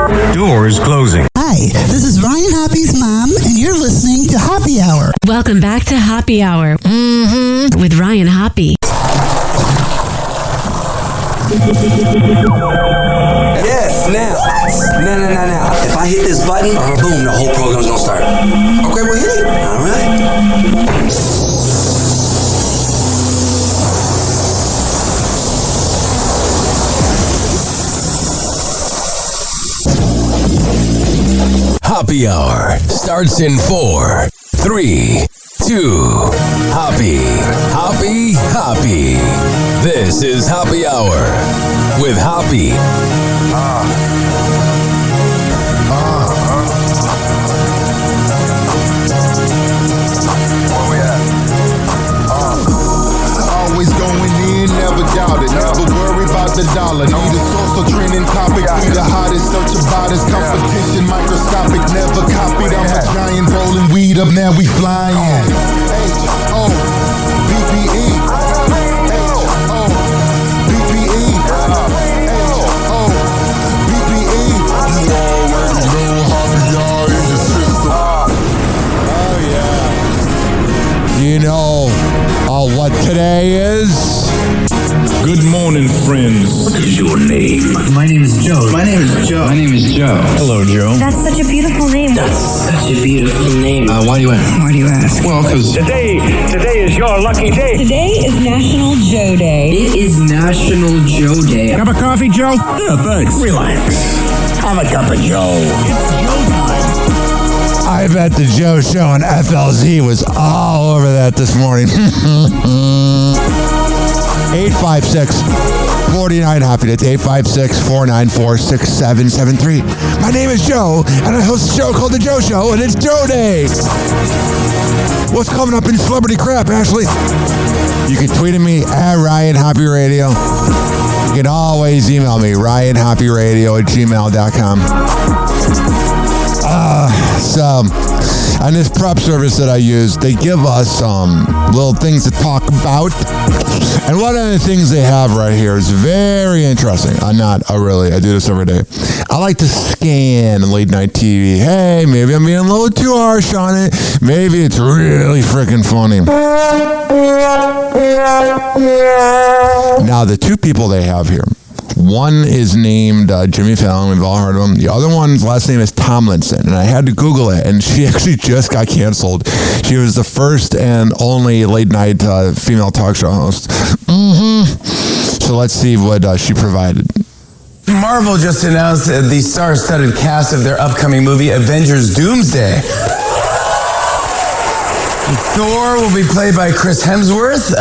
Doors closing. Hi, this is Ryan Hoppy's mom, and you're listening to Hoppy Hour. Welcome back to Hoppy Hour with Ryan Hoppe. Yes, now. If I hit this button, boom, the whole program's gonna start. Okay, well, hit it. All right. Hoppy Hour starts in 4, 3, 2. Hoppy. This is Hoppy Hour with Hoppy. Where we at? Always going in, never doubt it. Never worry about the dollar. Need a source or trending topic. Be the hottest, search about us. Competition microscopic, never copied. I'm a giant rolling weed up, now we flying. H-O-B-B-E. H-O-B-B-E. H-O-B-B-E. You already know Hoppy Hour in the system. Oh yeah. Do you know what today is? Good morning, friends. What is your name? My name is Joe. My name is Joe. Hello, Joe. That's such a beautiful name. Why do you ask? Why do you ask? Well, because Today is your lucky day. Today is National Joe Day. It is National Joe Day. Cup of coffee, Joe? Yeah, thanks. Relax. Have a cup of Joe. I bet the Joe Show on FLZ was all over that this morning. 856-49-HOPPY. That's 856-494-6773. My name is Joe, and I host a show called The Joe Show, and it's Joe Day. What's coming up in celebrity crap, Ashley? You can tweet at me at Ryan Hoppy Radio. You can always email me, ryanhoppyradio@gmail.com. So, on this prep service that I use, they give us little things to talk about. And one of the things they have right here is very interesting. I do this every day. I like to scan late night TV. Hey, maybe I'm being a little too harsh on it. Maybe it's really freaking funny. Now, the two people they have here. One is named Jimmy Fallon. We've all heard of him. The other one's last name is Tomlinson. And I had to Google it. And she actually just got canceled. She was the first and only late night female talk show host. So let's see what she provided. Marvel just announced the star-studded cast of their upcoming movie, Avengers Doomsday. Thor will be played by Chris Hemsworth.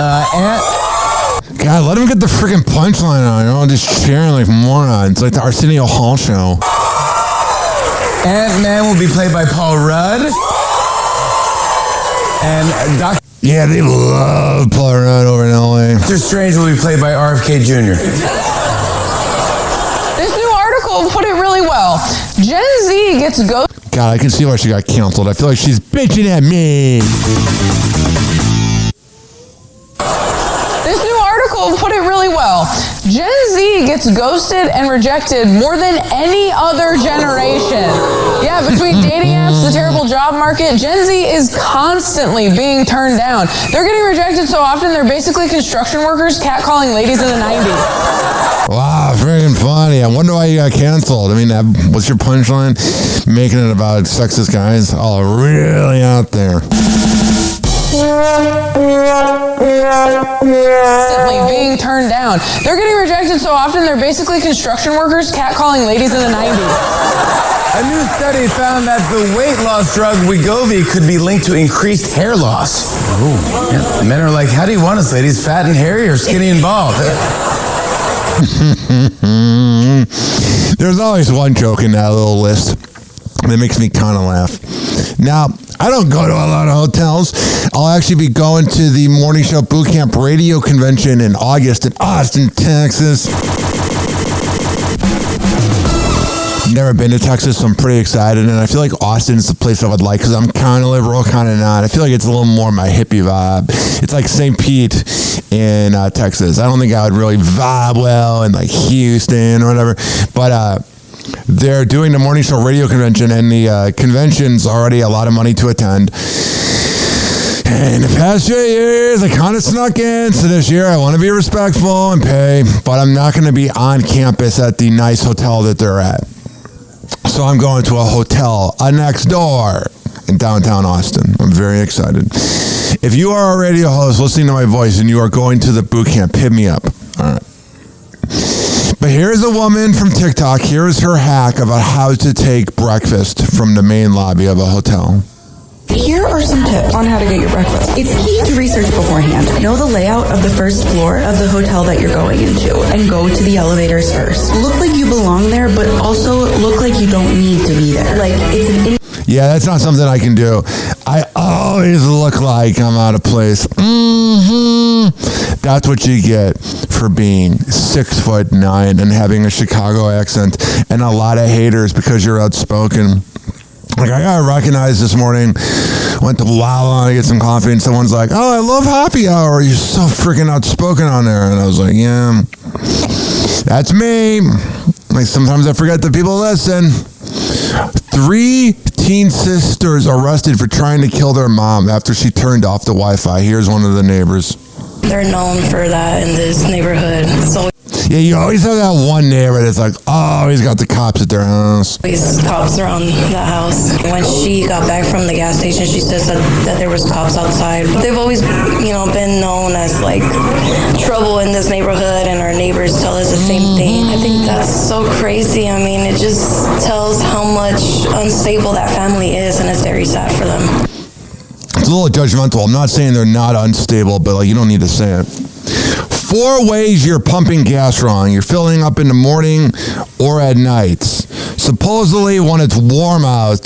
God, let him get the freaking punchline on. You know, just cheering like morons. It's like the Arsenio Hall show. Ant-Man will be played by Paul Rudd. And Yeah, they love Paul Rudd over in L.A. Doctor Strange will be played by RFK Jr. This new article put it really well. Gen Z gets ghosted. God, I can see why she got canceled. I feel like she's bitching at me. This new article put it really well. Gen Z gets ghosted and rejected more than any other generation. Yeah, between dating apps, the terrible job market, Gen Z is constantly being turned down. They're getting rejected so often they're basically construction workers catcalling ladies in the 90s. Wow, freaking funny. I wonder why you got canceled. I mean, what's your punchline? Making it about sexist guys? Oh, really out there. Constantly being turned down. They're getting rejected so often they're basically construction workers catcalling ladies in the 90s. A new study found that the weight loss drug Wegovy could be linked to increased hair loss. Yeah. Men are like, how do you want us, ladies? Fat and hairy or skinny and bald? There's always one joke in that little list that makes me kind of laugh. Now, I don't go to a lot of hotels. I'll actually be going to the Morning Show Boot Camp Radio Convention in August in Austin, Texas. Never been to Texas, so I'm pretty excited, and I feel like Austin is the place I would like because I'm kind of liberal, kind of not. I feel like it's a little more my hippie vibe. It's like St. Pete in Texas. I don't think I would really vibe well in like Houston or whatever, but They're doing the morning show radio convention, and the convention's already a lot of money to attend. And the past few years, I kind of snuck in. So this year, I want to be respectful and pay, but I'm not going to be on campus at the nice hotel that they're at. So I'm going to a hotel next door in downtown Austin. I'm very excited. If you are a radio host listening to my voice and you are going to the boot camp, hit me up. All right. But here's a woman from TikTok. Here's her hack about how to take breakfast from the main lobby of a hotel. Here are some tips on how to get your breakfast. It's key to research beforehand. Know the layout of the first floor of the hotel that you're going into and go to the elevators first. Look like you belong there, but also look like you don't need to be there. Like, it's an... Yeah, that's not something I can do. I always look like I'm out of place. That's what you get for being 6'9" and having a Chicago accent and a lot of haters because you're outspoken. Like, I got recognized this morning, went to Wawa to get some coffee, and someone's like, oh, I love happy hour. You're so freaking outspoken on there. And I was like, yeah, that's me. Like, sometimes I forget that people listen. 3 teen sisters arrested for trying to kill their mom after she turned off the Wi-Fi. Here's one of the neighbors. They're known for that in this neighborhood. So yeah, you always have that one neighbor that's like, oh, he's got the cops at their house. Always cops around the house. When she got back from the gas station, she says that there was cops outside. They've always, been known as like trouble in this neighborhood, and our neighbors tell us the same thing. I think that's so crazy. I mean, it just tells how much unstable that family is, and it's very sad for them. It's a little judgmental. I'm not saying they're not unstable, but you don't need to say it. 4 ways you're pumping gas wrong. You're filling up in the morning or at night. Supposedly, when it's warm out,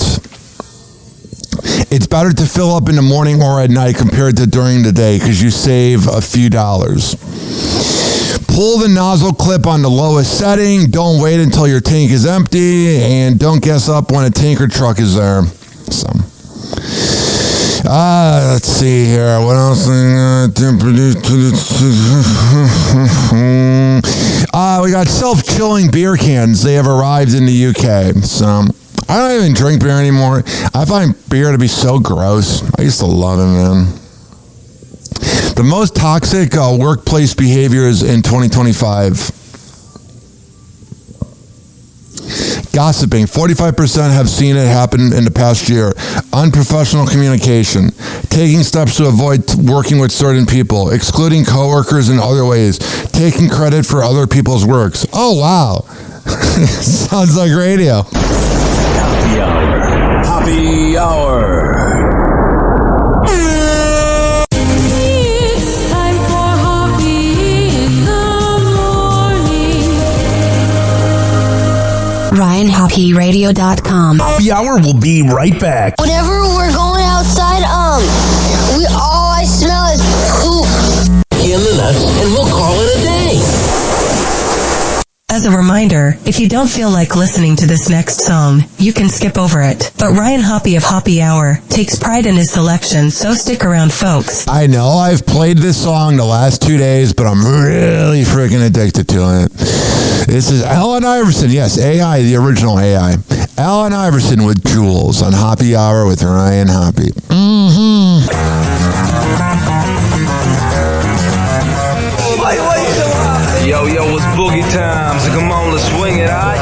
it's better to fill up in the morning or at night compared to during the day because you save a few dollars. Pull the nozzle clip on the lowest setting. Don't wait until your tank is empty, and don't gas up when a tanker truck is there. Let's see here. What else? We got self-chilling beer cans. They have arrived in the UK. So I don't even drink beer anymore. I find beer to be so gross. I used to love it, man. The most toxic workplace behaviors in 2025. Gossiping. 45% have seen it happen in the past year. Unprofessional communication. Taking steps to avoid working with certain people. Excluding coworkers in other ways. Taking credit for other people's works. Oh, wow. Sounds like radio. Happy Hour. Happy Hour. RyanHoppyRadio.com. Happy Hour will be right back. Whenever we're going outside, all I smell is poop. In the nuts, and we'll call it a day. As a reminder, if you don't feel like listening to this next song, you can skip over it. But Ryan Hoppe of Happy Hour takes pride in his selection, so stick around, folks. I know I've played this song the last 2 days, but I'm really freaking addicted to it. This is Allen Iverson. Yes, AI, the original AI. Allen Iverson with Jules on Happy Hour with Ryan Hoppe. Yo, it's boogie time, so come on, let's swing it, alright?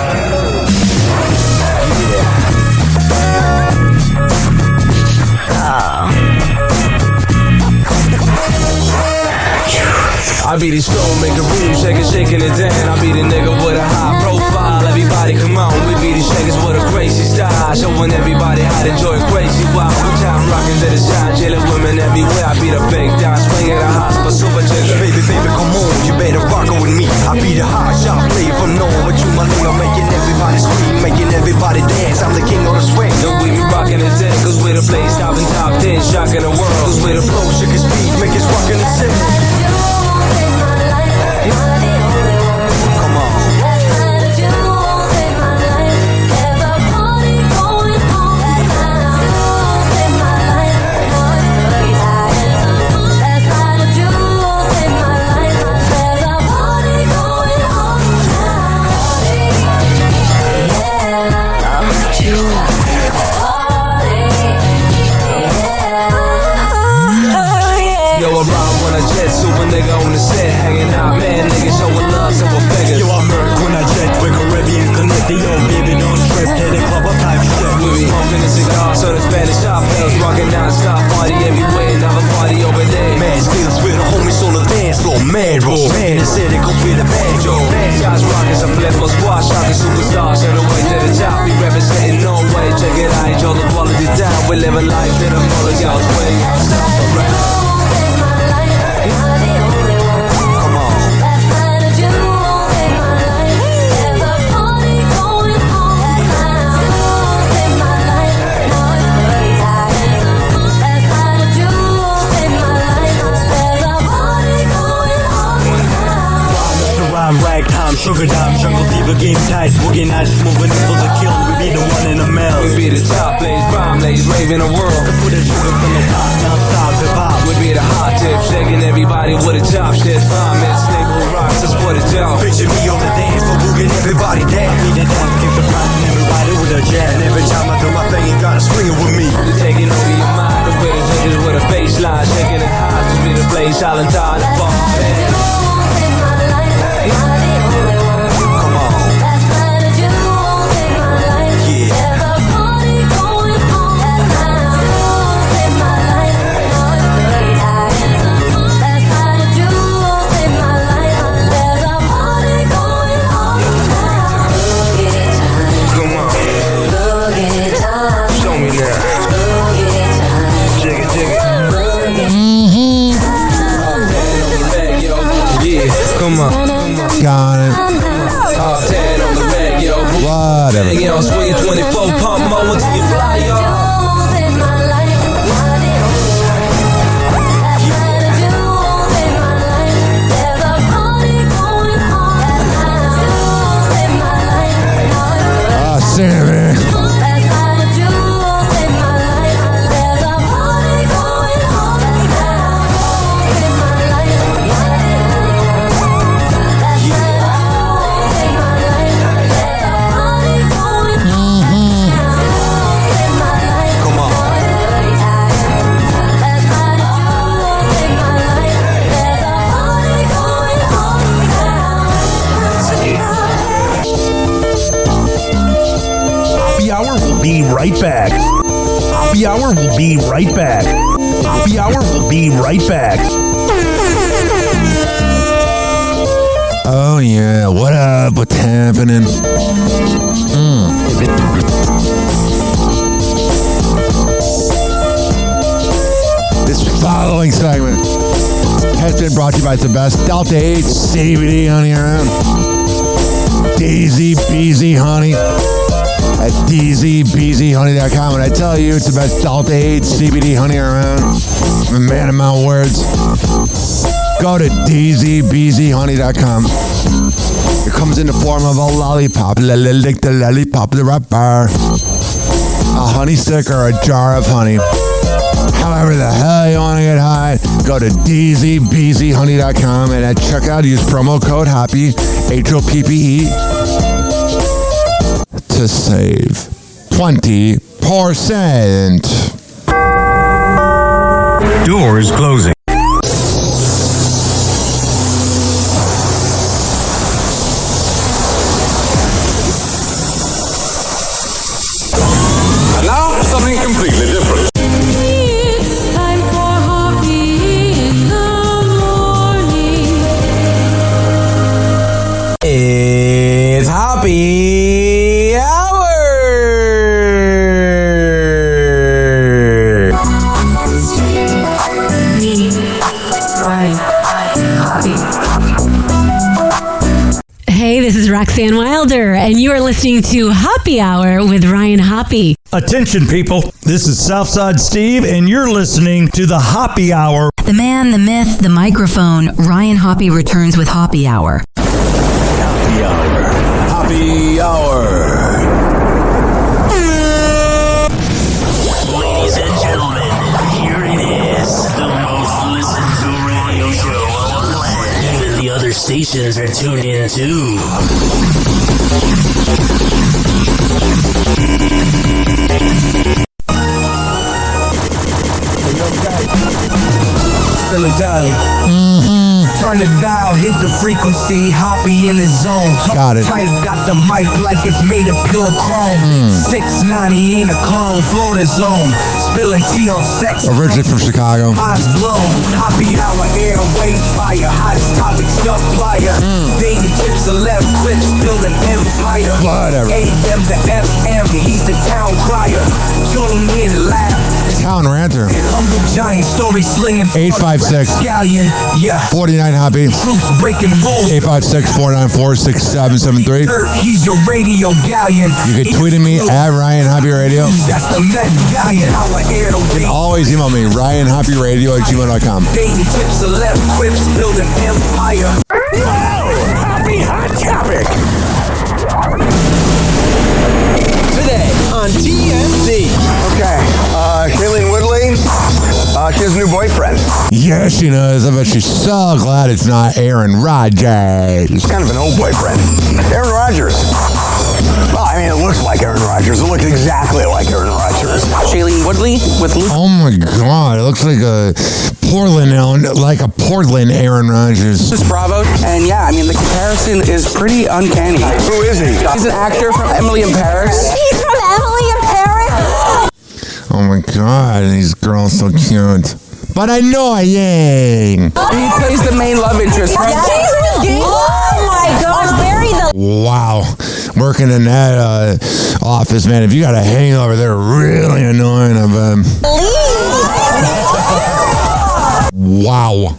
I be the stone, make a room, shaking it down. I be the nigga with a high profile. Everybody come on, we be the shakers with a crazy style. Showing everybody how to enjoy crazy wild. One time rocking to the side, jailing women everywhere. I be the big dime, swinging the hospital, super jigger. Baby, come on, you better rock with me. I be the hot shot player from knowing what you my nigga. Making everybody scream, making everybody dance. I'm the king of the swing. Yo, we be rocking it dead, cause we're the place stopping top 10, shocking the world. Cause we're the flow, shaking speed, make us rockin' the city. Come on. rockin' non-stop, party everywhere, never party over there. Mad skills with the homies on the dance floor. Mad roll, man, they said it gon' be the bad joke. Guys rockin' some flipper squash, shockin' superstars on the way to the top. We representing Norway, check it out, y'all the quality down. We living life in a full of y'all's way. Come on. Ragtime, sugar dime, jungle diva, game tight, boogie nights, moving for the kill. We be the one in the mill. We be the top ladies, bomb ladies, raving the world. Put a sugar from the top, non-stop hip hop. We be the hot tip, shaking everybody with a chop shit. Bomb it's neighborhood rocks, that's what it's down. Picture me on the dance floor, booging everybody down. Be the dance, keep surprising everybody with a jab. And every time I do my thing, you gotta swing it with me. You're taking over your mind, the way the judges with a baseline, shaking it high. Just be the place, silent time, the bomb, man. Got it. Top 10 on the radio. Whatever. Yo, swing 24 pump mode until you fly, yo. Sing it, man. Be right back. Happy Hour will be right back. Happy Hour will be right back. Oh yeah, what up? What's happening? This following segment has been brought to you by the best Delta 8 CBD honey around. Daisy Beezy Honey at DZBZHoney.com. And I tell you, it's the best Delta 8 CBD honey around. I'm a man of my words. Go to DZBZHoney.com. It comes in the form of a lollipop. Lick the lollipop, the rapper. A honey stick or a jar of honey. However the hell you want to get high, go to DZBZHoney.com and at checkout use promo code HOPPE, HOPPE, to save 20%. Doors closing. And now, something completely different. It's time for Hoppe in the morning. It's Hoppe Hour. Hey, this is Roxanne Wilder, and you are listening to Happy Hour with Ryan Hoppe. Attention, people. This is Southside Steve, and you're listening to the Happy Hour. The man, the myth, the microphone. Ryan Hoppe returns with Happy Hour. Happy Hour. Happy Hour. Ladies and gentlemen, here it is, the most listened to radio show on the planet. Even the other stations are tuned in too. Still Italian. Turn the dial, hit the frequency, Hoppy in the zone. Got it. Got the mic like it's made of pure chrome. 690 ain't a clone, Florida zone. Spilling tea on sex. Originally from Chicago. Eyes blown, Hoppy hour, airways fire, hottest topic supplier. Dating tips, celeb clips, building empire. Whatever. AM to FM, he's the town crier. Tune in, laugh. Town ranter. Humble giant story slinging. 856 Scallion, yeah. 49 Hoppy. Troops breaking rules. 856-494-6773. He's your radio galleon. You can tweet at me at Ryan Hoppy Radio. That's the Met galleon. Our air You can always email me, RyanHoppyRadio@gmail.com. dating tips, celeb quips, building empire. Happy hot topic. Today on TMZ. Okay, Shailene Woodley, she has a new boyfriend. Yes, she knows. I bet she's so glad it's not Aaron Rodgers. It's kind of an old boyfriend. Aaron Rodgers. Well, I mean, it looks like Aaron Rodgers. It looks exactly like Aaron Rodgers. Shailene Woodley with Luke. Oh my God! It looks like a Portland Aaron Rodgers. This is Bravo, and yeah, I mean the comparison is pretty uncanny. Who is he? He's an actor from Emily in Paris. He's from Emily in Paris? Oh my God! These girls so cute. But I know I ain't. He plays the main love interest. Oh my gosh, bury the... Wow. Working in that office, man. If you got a hangover, they're really annoying of them. Wow.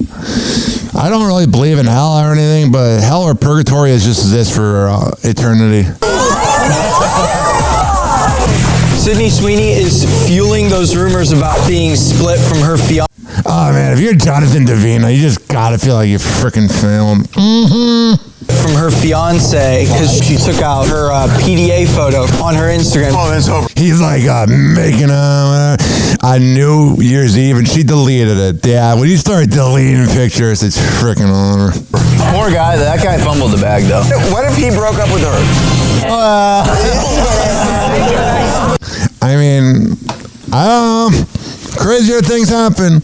I don't really believe in hell or anything, but hell or purgatory is just this for eternity. Sydney Sweeney is fueling those rumors about being split from her fiance. Oh, man. If you're Jonathan Davina, you just got to feel like you freaking film. From her fiance because she took out her PDA photo on her Instagram. Oh, that's over. He's like making on New Year's Eve, and she deleted it. Yeah, when you start deleting pictures, it's freaking over. Poor guy. That guy fumbled the bag, though. What if he broke up with her? I mean, I don't know. Crazier things happen.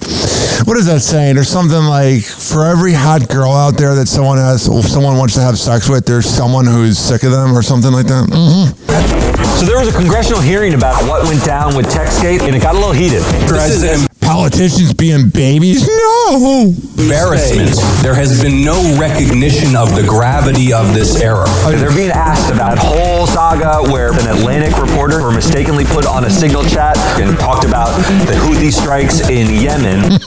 What is that saying? There's something like, for every hot girl out there that someone wants to have sex with, there's someone who's sick of them or something like that. So there was a congressional hearing about what went down with TechScape, and it got a little heated. Politicians being babies? No! Embarrassment. There has been no recognition of the gravity of this error. They're being asked about a whole saga where an Atlantic reporter were mistakenly put on a signal chat and talked about the Houthi strikes in Yemen.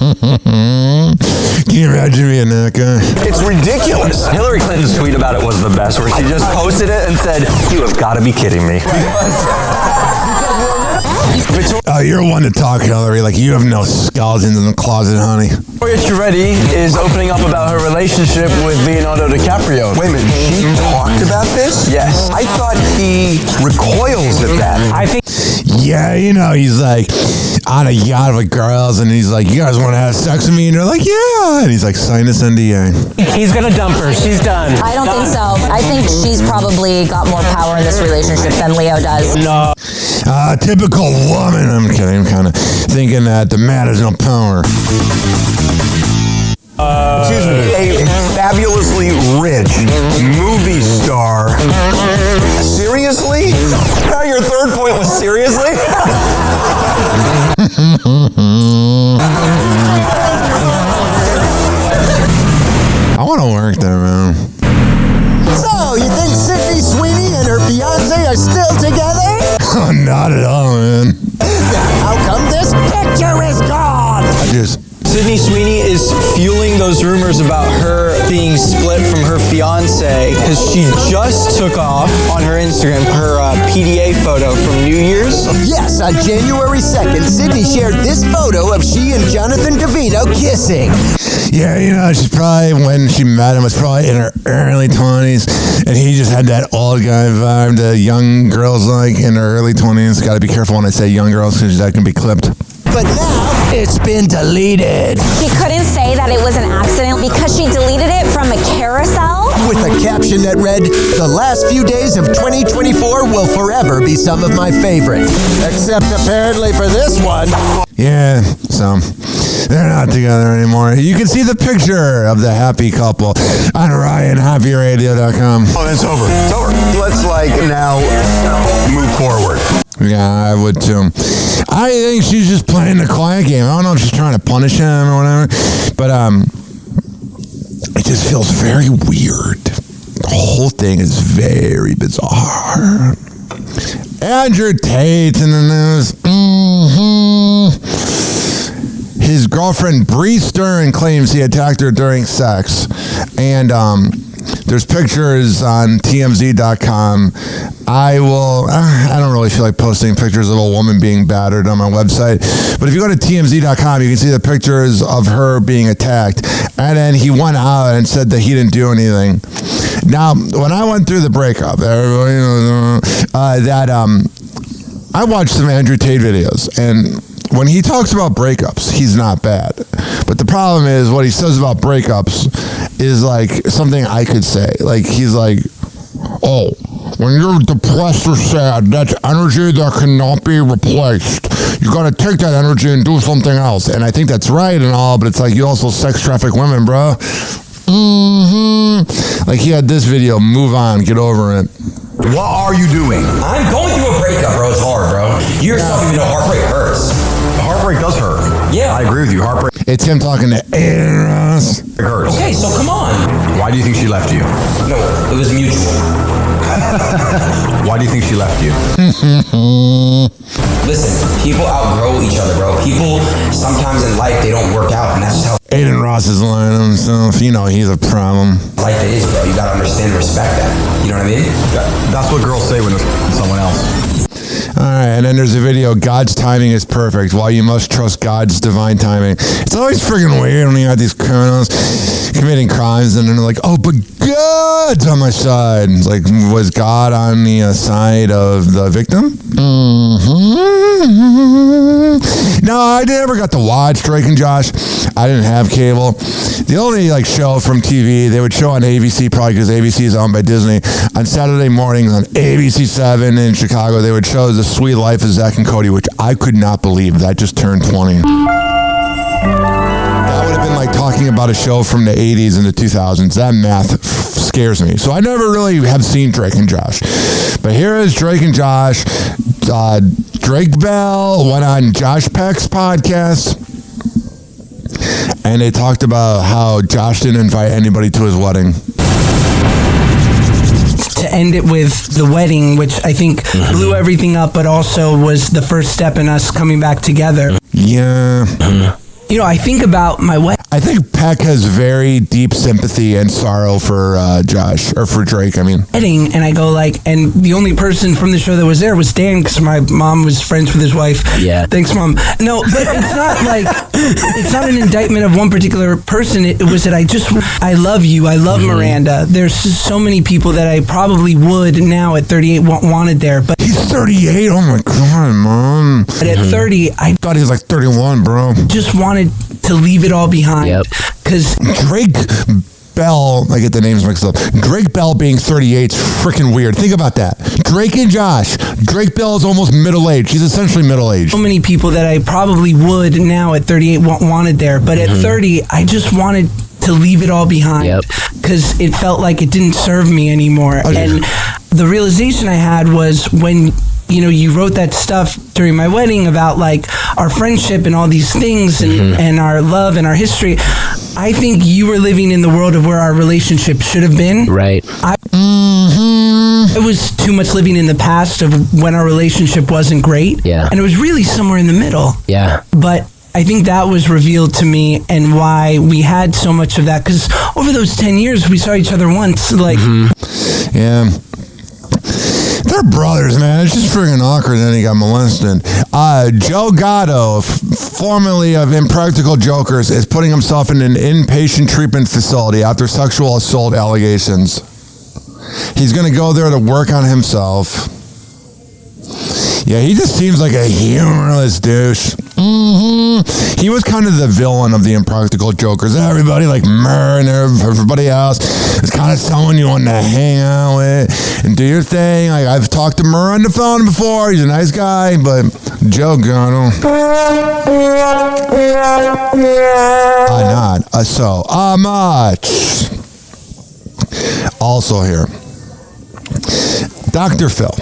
Can you imagine being that guy? It's ridiculous. Hillary Clinton's tweet about it was the best, where she just posted it and said, "You have got to be kidding me." Oh, you're one to talk, Hillary. Like, you have no skeletons in the closet, honey. Victoria Chiretti is opening up about her relationship with Leonardo DiCaprio. Wait a minute, she talked about this? Yes. I thought he recoils at that. I think. Yeah, you know, he's like on a yacht with girls, and he's like, "You guys want to have sex with me?" And they're like, "Yeah." And he's like, "Sign this NDA." He's gonna dump her. She's done. I don't think so. I think she's probably got more power in this relationship than Leo does. No. Typical woman. I'm kidding. I'm kind of thinking that the man has no power. Excuse me, a fabulously rich movie star. Seriously? Now your third point was seriously? I want to work there, man. So, you think Sydney Sweeney and her fiance are still together? Not at all, man. How come this picture is gone? Sydney Sweeney is fueling those rumors about her being split from her fiance because she just took off on her Instagram her PDA photo from New Year's. Yes, on January 2nd, Sydney shared this photo of she and Jonathan Davino kissing. Yeah, you know, she's probably, when she met him, was probably in her early 20s, and he just had that old guy vibe that young girls like in their early 20s. Got to be careful when I say young girls, because that can be clipped. but now it's been deleted. She couldn't say that it was an accident because she deleted it from a carousel. With a caption that read, "The last few days of 2024 will forever be some of my favorite." Except apparently for this one. Yeah, so they're not together anymore. You can see the picture of the happy couple on RyanHappyRadio.com. Oh, it's over. It's over. Let's now move forward. Yeah, I would too. I think she's just playing the quiet game. I don't know if she's trying to punish him or whatever, but it just feels very weird. The whole thing is very bizarre. Andrew Tate in the news. His girlfriend breathed her and claims he attacked her during sex. And there's pictures on TMZ.com. I don't really feel like posting pictures of a woman being battered on my website. But if you go to TMZ.com, you can see the pictures of her being attacked. And then he went out and said that he didn't do anything. Now, when I went through the breakup, everybody knows that I watched some Andrew Tate videos. And when he talks about breakups, he's not bad. But the problem is what he says about breakups is like something I could say. Like, he's like, oh, when you're depressed or sad, that's energy that cannot be replaced. You got to take that energy and do something else. And I think that's right and all, but it's like you also sex traffic women, bro. Like, he had this video, move on, get over it. What are you doing? I'm going through a breakup, bro. It's hard, bro. You yourself even know heartbreak hurts. Heartbreak does hurt. Yeah. I agree with you. Heartbreak. It's him talking to Eros. It hurts. Okay, so come on. Why do you think she left you? No, it was mutual. Why do you think she left you? Listen, people outgrow each other, bro. People, sometimes in life, they don't work out, and that's just how Aiden Ross is lying to himself. You know he's a problem. life is, bro. You gotta understand and respect that. You know what I mean? That's what girls say when it's someone else. All right, and then there's a video, God's timing is perfect. Why you must trust God's divine timing. It's always friggin' weird when you have these criminals committing crimes and then they're like, oh, but God's on my side. It's like, was God on the side of the victim? No, I never got to watch Drake and Josh. I didn't have cable. The only show from TV, they would show on ABC, probably because ABC is owned by Disney, on Saturday mornings on ABC 7 in Chicago, they would show The Sweet Life of Zach and Cody, which I could not believe. That just turned 20. That would have been like talking about a show from the 80s and the 2000s. That math scares me. So I never really have seen Drake and Josh. But here is Drake and Josh. Drake Bell went on Josh Peck's podcast, and they talked about how Josh didn't invite anybody to his wedding. To end it with the wedding, which I think blew everything up, but also was the first step in us coming back together. Yeah. You know, I think about my wedding. I think Peck has very deep sympathy and sorrow for Josh, or for Drake, I mean. And I go and the only person from the show that was there was Dan, because my mom was friends with his wife. Yeah. Thanks, Mom. No, but it's not it's not an indictment of one particular person. It was that I love you. I love Miranda. There's so many people that I probably would now at 38 wanted there. But he's 38? Oh my God, Mom. But at 30, I thought he was like 31, bro. Just wanted to leave it all behind. Because Drake Bell, I get the names mixed up. Drake Bell being 38 is freaking weird. Think about that. Drake and Josh. Drake Bell is almost middle-aged. He's essentially middle-aged. So many people that I probably would now at 38 wanted there. But at 30, I just wanted to leave it all behind. Because it felt like it didn't serve me anymore. Okay. And the realization I had was when you wrote that stuff during my wedding about our friendship and all these things and our love and our history. I think you were living in the world of where our relationship should have been. Right. It was too much living in the past of when our relationship wasn't great. Yeah. And it was really somewhere in the middle. Yeah. But I think that was revealed to me and why we had so much of that. Because over those 10 years, we saw each other once. Yeah. They're brothers, man. It's just freaking awkward that he got molested. Joe Gatto, formerly of Impractical Jokers, is putting himself in an inpatient treatment facility after sexual assault allegations. He's going to go there to work on himself. Yeah, he just seems like a humorless douche. Mm-hmm. He was kind of the villain of the Impractical Jokers. Everybody like Murr and everybody else is kind of someone you want to hang out with and do your thing. Like, I've talked to Murr on the phone before. He's a nice guy, but Joe got him. Not so much. Also here, Dr. Phil.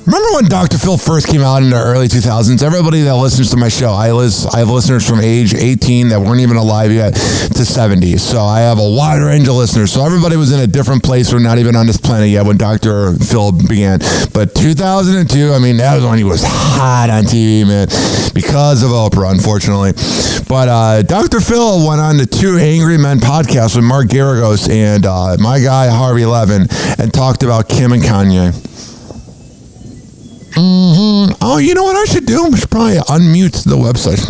Remember when Dr. Phil first came out in the early 2000s? Everybody that listens to my show, I have listeners from age 18 that weren't even alive yet to 70. So I have a wide range of listeners. So everybody was in a different place. We're not even on this planet yet when Dr. Phil began. But 2002, I mean, that was when he was hot on TV, man, because of Oprah, unfortunately. But Dr. Phil went on the Two Angry Men podcast with Mark Garagos and my guy Harvey Levin and talked about Kim and Kanye. Mm-hmm. Oh, you know what I should do? I should probably unmute the website.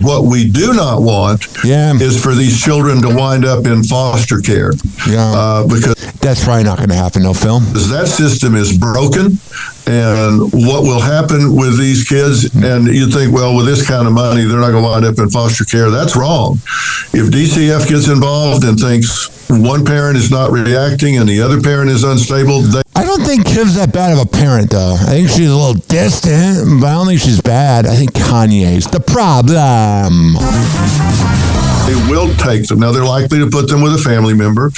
What we do not want is for these children to wind up in foster care. Yeah. Because that's probably not going to happen, no, Phil. That system is broken. And what will happen with these kids, and you think, well, with this kind of money, they're not going to wind up in foster care. That's wrong. If DCF gets involved and thinks one parent is not reacting and the other parent is unstable, I don't think Kim's that bad of a parent, though. I think she's a little distant, but I don't think she's bad. I think Kanye's the problem. They will take them. Now, they're likely to put them with a family member.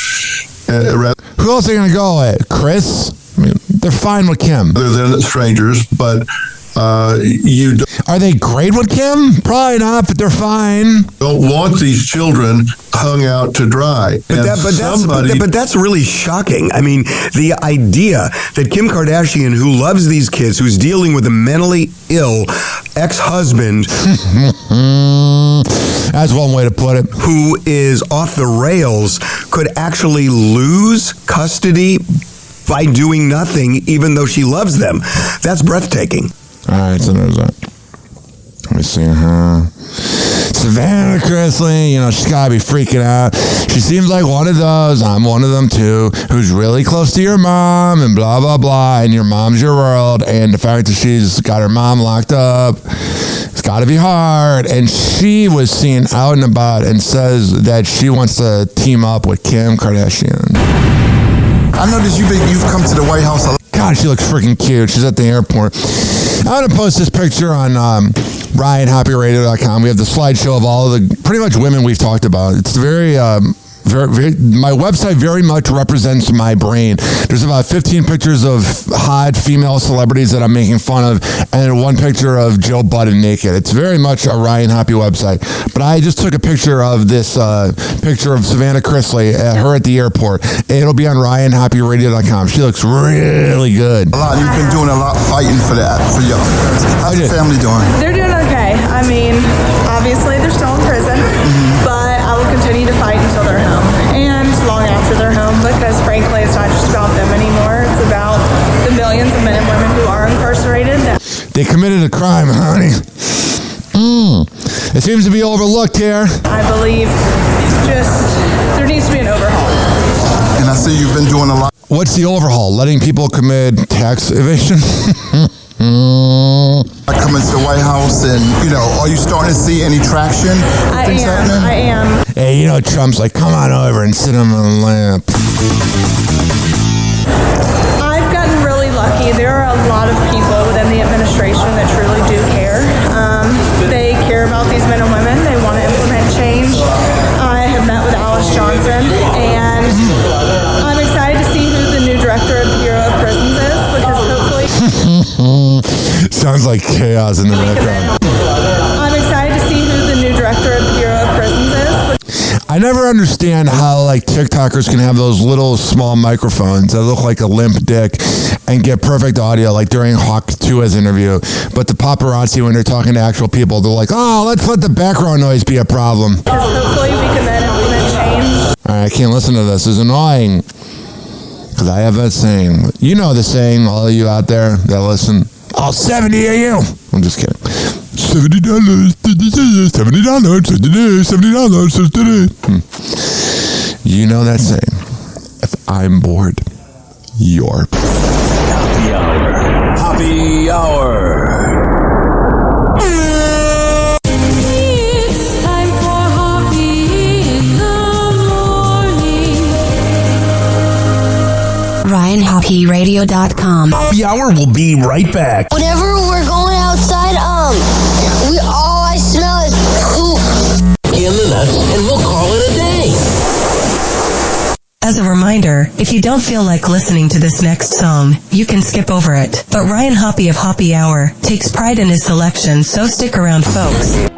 Who else are they going to go with? Chris? I mean, they're fine with Kim. Other than strangers, but Are they great with Kim? Probably not, but they're fine. Don't want these children hung out to dry. But that's really shocking. I mean, the idea that Kim Kardashian, who loves these kids, who's dealing with a mentally ill ex-husband, that's one way to put it, who is off the rails, could actually lose custody by doing nothing, even though she loves them. That's breathtaking. All right, so there's that. Let me see her. Savannah Chrisley, she's got to be freaking out. She seems like one of those, I'm one of them too, who's really close to your mom and blah, blah, blah, and your mom's your world, and the fact that she's got her mom locked up, it's got to be hard. And she was seen out and about and says that she wants to team up with Kim Kardashian. I noticed you've come to the White House a lot. God, she looks freaking cute. She's at the airport. I'm going to post this picture on RyanHappyRadio.com. We have the slideshow of all of the pretty much women we've talked about. It's very, my website very much represents my brain. There's about 15 pictures of hot female celebrities that I'm making fun of, and one picture of Joe Budden naked. It's very much a Ryan Happy website. But I just took a picture of this picture of Savannah Chrisley, her at the airport. It'll be on RyanHappyRadio.com. She looks really good. A lot. You've been doing a lot fighting for that, for y'all. How's your family doing? They're doing okay. I mean, obviously they're still in prison, but I will continue to fight until they're home and long after they're home, because frankly it's not just about them anymore. It's about the millions of men and women who are incarcerated. They committed a crime, honey. It seems to be overlooked here. I believe there needs to be an overhaul. And I see you've been doing a lot. What's the overhaul? Letting people commit tax evasion? Coming to the White House, and are you starting to see any traction? I am. Hey, Trump's like, come on over and sit on the lap. I've gotten really lucky. There are a lot of people within the administration that truly do care. They care about these men and women. They want to implement change. I have met with Janssen, and I'm excited to see who the new director of the Bureau of Prisons is, because hopefully... Sounds like chaos in the background. I'm excited to see who the new director of the Bureau of Prisons is. I never understand how TikTokers can have those little small microphones that look like a limp dick and get perfect audio, like during Hawk 2's interview. But the paparazzi, when they're talking to actual people, they're like, oh, let's let the background noise be a problem. Because hopefully we can then implement change. All right, I can't listen to this. It's annoying. Because I have that saying. You know the saying, all of you out there that listen. All 70 of you. I'm just kidding. $70, $70. You know that saying. If I'm bored, you're. Happy Hour. Happy Hour. iHeartRadio.com. Happy Hour will be right back. Whenever we're going outside, all I smell is poop. In the nuts, and we'll call it a day. As a reminder, if you don't feel like listening to this next song, you can skip over it. But Ryan Hoppe of Happy Hour takes pride in his selection, so stick around, folks.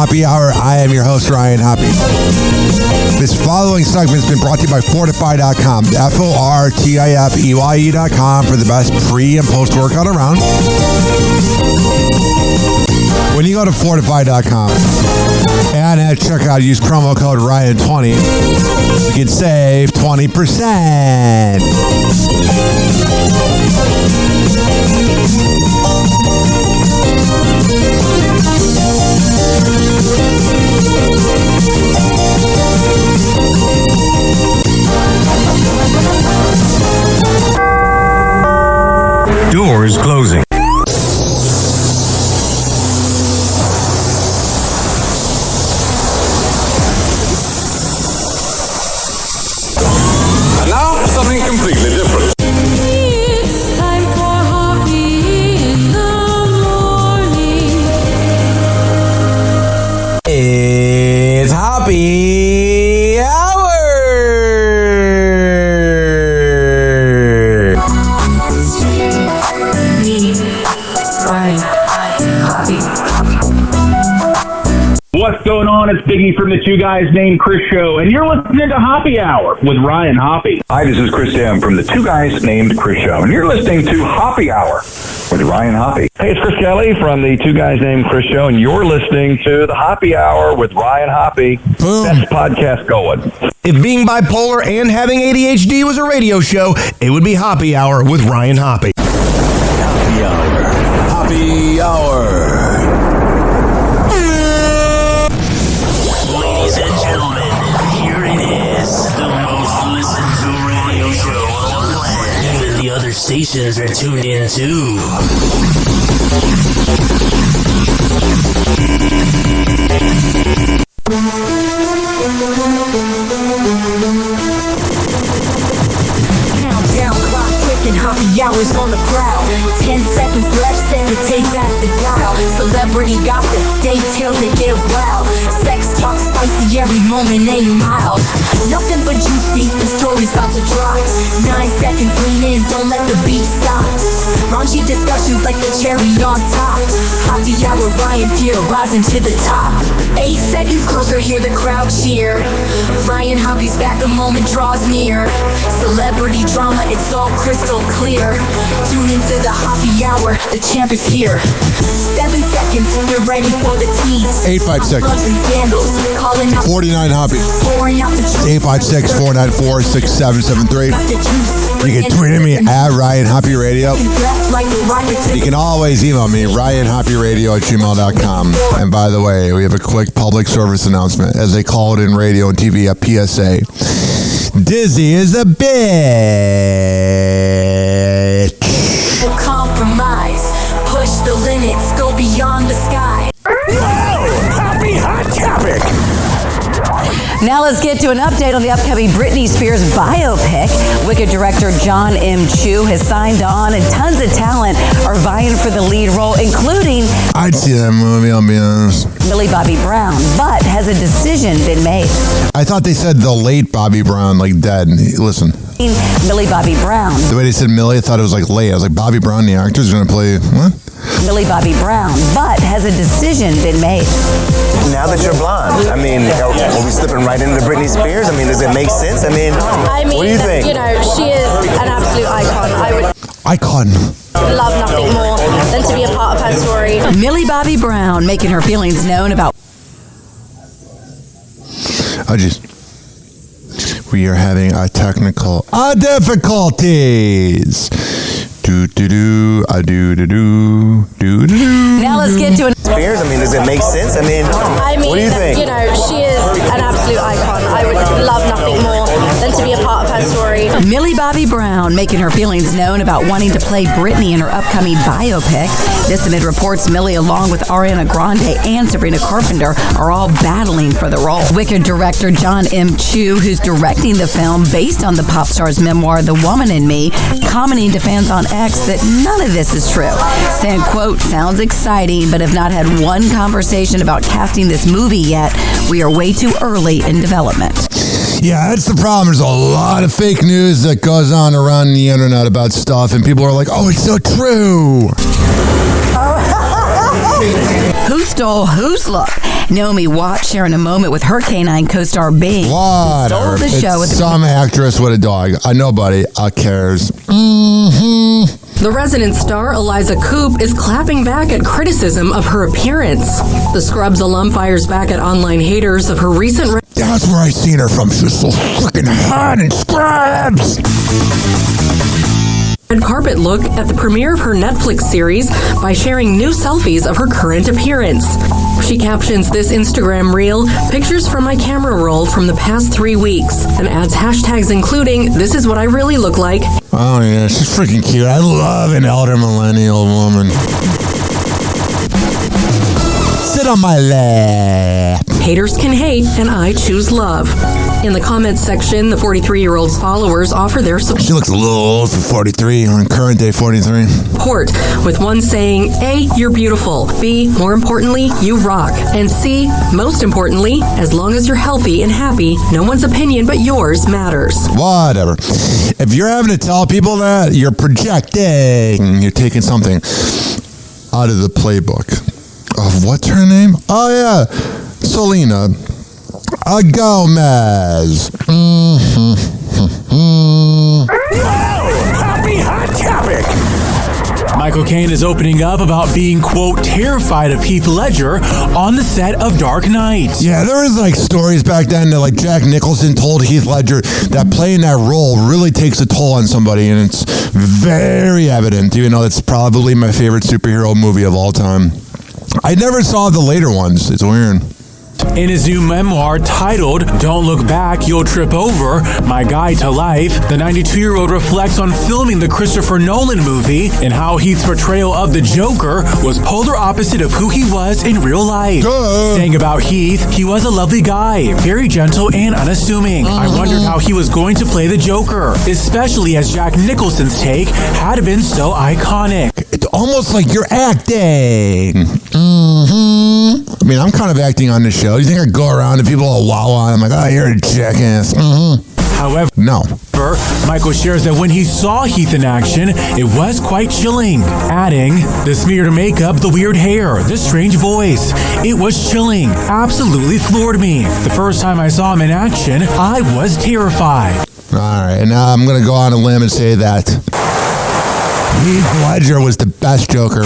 Happy Hour. I am your host, Ryan Hoppe. This following segment has been brought to you by Fortify.com. FORTIFEYE.com for the best pre- and post-workout around. When you go to Fortify.com and at checkout, use promo code Ryan20, you can save 20%. Doors closing. And now, something completely different. It's time for Hoppe in the morning. It's Hoppe Hour! What's going on? It's Biggie from the Two Guys Named Chris show, and you're listening to Hoppe Hour with Ryan Hoppe. Hi, this is Chris Dam from the Two Guys Named Chris show, and you're listening to Hoppe Hour with Ryan Hoppe. Hey, it's Chris Kelly from the Two Guys Named Chris show, and you're listening to the Hoppe Hour with Ryan Hoppe. Best podcast going. If being bipolar and having ADHD was a radio show, it would be Hoppe Hour with Ryan Hoppe. Hoppe Hour. Hoppe Hour. Ladies and gentlemen, here it is, the most listened to radio show on the planet. Even the other stations are tuned in too. Countdown clock ticking, Hoppe Hours on the crowd. 10 seconds left, stand to take back the dial. Celebrity gossip, details that get wild. Sex talk spicy, every moment ain't mild. Nothing but juicy, the story's about to drop. 9 seconds, lean in, don't let the beat stop. Raunchy discussions like the cherry on top. Hoppe Hour, Ryan's here, rising to the top. 8 seconds closer, hear the crowd cheer. Ryan Hoppe's back, the moment draws near. Celebrity drama, it's all crystal clear. Tune into the Hoppe Hour, the champ is here. 7 seconds, you're ready for the tease. 856 49 Hoppe. 856-494-6773. You can tweet at me at Ryan Hoppe Radio. You can always email me, ryanhopperadio@gmail.com. And by the way, we have a quick public service announcement, as they call it in radio and TV, a PSA. Dizzy is a bitch. Compromise, push the limits, go beyond the sky. Hoppe Hot Topic. Now let's get to an update on the upcoming Britney Spears biopic. Wicked director John M. Chu has signed on, and tons of talent are vying for the lead role, including I'd see that movie, I'll be honest. Millie Bobby Brown. But has a decision been made? I thought they said the late Bobby Brown, like dead. Listen. Millie Bobby Brown. The way they said Millie, I thought it was like late. I was like, Bobby Brown, the actor, is going to play, what? Millie Bobby Brown. But has a decision been made? Now that you're blonde, I mean, are we slipping right into Britney Spears? I mean, does it make sense? I mean, what do you think? You know, she is an absolute icon. I would love nothing more than to be a part of her story. Millie Bobby Brown making her feelings known about. We are having a technical difficulties. Now let's get to Spears. I mean, does it make sense? I mean, what do you think? You know, she is an absolute icon. I would love nothing more than to be a part of her story. Millie Bobby Brown making her feelings known about wanting to play Britney in her upcoming biopic. This amid reports Millie, along with Ariana Grande and Sabrina Carpenter, are all battling for the role. Wicked director John M. Chu, who's directing the film based on the pop star's memoir, The Woman in Me, commenting to fans on X that none of this is true, saying, quote, sounds exciting, but have not had one conversation about casting this movie yet. We are way too early in development. Yeah, that's the problem. There's a lot of fake news that goes on around the internet about stuff, and people are like, oh, it's so true. Who stole whose look? Naomi Watts sharing a moment with her canine co-star Bing. Whatever. Stole the show with some actress with a dog. Nobody cares. The Resident star Eliza Coupe is clapping back at criticism of her appearance. The Scrubs alum fires back at online haters of her recent... That's where I seen her from. She was so freaking hot in Scrubs. Red carpet look at the premiere of her Netflix series by sharing new selfies of her current appearance. She captions this Instagram reel, pictures from my camera roll from the past 3 weeks, and adds hashtags including, this is what I really look like. Oh, yeah, she's freaking cute. I love an elder millennial woman. Sit on my lap. Haters can hate, and I choose love. In the comments section, the 43-year-old's followers offer their support. She looks a little old for 43, on current day 43. With one saying, A, you're beautiful. B, more importantly, you rock. And C, most importantly, as long as you're healthy and happy, no one's opinion but yours matters. Whatever. If you're having to tell people that, you're projecting. You're taking something out of the playbook. Of what's her name? Oh, yeah. Selena Gomez. Happy hot topic. Michael Caine is opening up about being, quote, terrified of Heath Ledger on the set of Dark Knight. Yeah, there was like stories back then that like Jack Nicholson told Heath Ledger that playing that role really takes a toll on somebody, and it's very evident, even though it's probably my favorite superhero movie of all time. I never saw the later ones. It's weird. In his new memoir titled Don't Look Back, You'll Trip Over, My Guide to Life, the 92-year-old reflects on filming the Christopher Nolan movie and how Heath's portrayal of the Joker was polar opposite of who he was in real life. Saying about Heath, he was a lovely guy, very gentle and unassuming. I wondered how he was going to play the Joker, especially as Jack Nicholson's take had been so iconic. It's almost like you're acting. I mean, I'm kind of acting on this show. You think I go around and people are wow, I'm like, oh, you're a jackass. However, no. Michael shares that when he saw Heath in action, it was quite chilling. Adding, the smeared makeup, the weird hair, the strange voice. It was chilling. Absolutely floored me. The first time I saw him in action, I was terrified. All right, and now I'm going to go on a limb and say that Heath Ledger was the best Joker.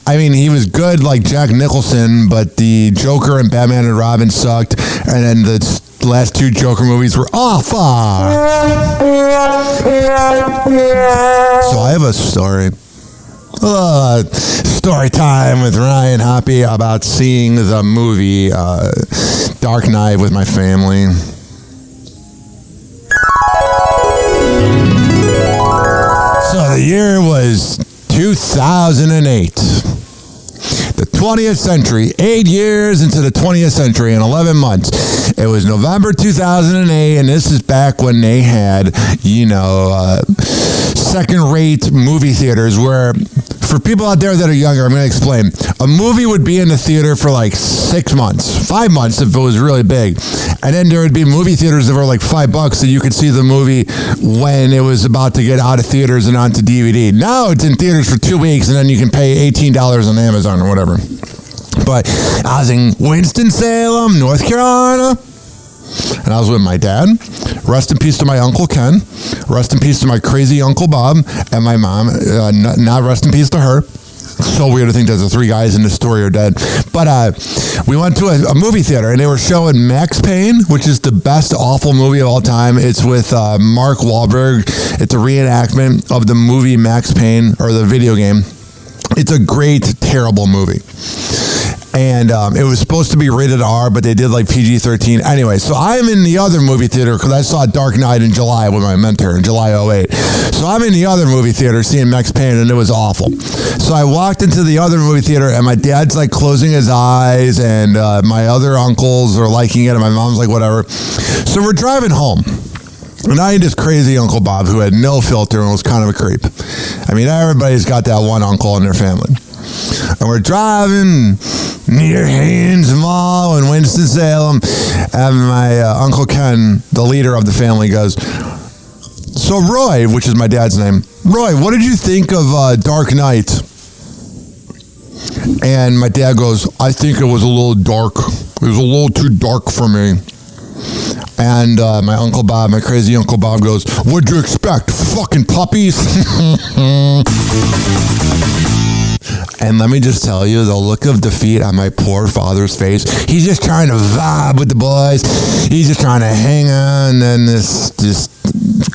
I mean, he was good like Jack Nicholson, but the Joker and Batman and Robin sucked, and then the last two Joker movies were awful. So I have a story. Story time with Ryan Hoppe about seeing the movie Dark Knight with my family. So the year was 2008. The 20th century, 8 years into the 20th century in 11 months. It was November 2008, and this is back when they had, second-rate movie theaters where, for people out there that are younger, I'm going to explain. A movie would be in the theater for like 6 months, 5 months if it was really big. And then there would be movie theaters that were like $5 so you could see the movie when it was about to get out of theaters and onto DVD. Now it's in theaters for 2 weeks, and then you can pay $18 on Amazon or whatever. But I was in Winston-Salem, North Carolina, and I was with my dad. Rest in peace to my Uncle Ken. Rest in peace to my crazy Uncle Bob and my mom. Not rest in peace to her. So weird to think that the three guys in this story are dead. But we went to a movie theater, and they were showing Max Payne, which is the best awful movie of all time. It's with Mark Wahlberg. It's a reenactment of the movie Max Payne, or the video game. It's a great, terrible movie. And it was supposed to be rated R, but they did like PG-13. Anyway, so I'm in the other movie theater because I saw Dark Knight in July with my mentor in July 08. So I'm in the other movie theater seeing Max Payne, and it was awful. So I walked into the other movie theater, and my dad's like closing his eyes, and my other uncles are liking it, and my mom's like, whatever. So we're driving home. And I had this crazy Uncle Bob who had no filter and was kind of a creep. I mean, everybody's got that one uncle in their family. And we're driving near Haynes Mall in Winston-Salem, and my Uncle Ken, the leader of the family, goes, so Roy, which is my dad's name, Roy, what did you think of Dark Knight? And my dad goes, I think it was a little dark. It was a little too dark for me. And my Uncle Bob, my crazy Uncle Bob goes, what'd you expect? Fucking puppies? And let me just tell you, the look of defeat on my poor father's face. He's just trying to vibe with the boys. He's just trying to hang on, and this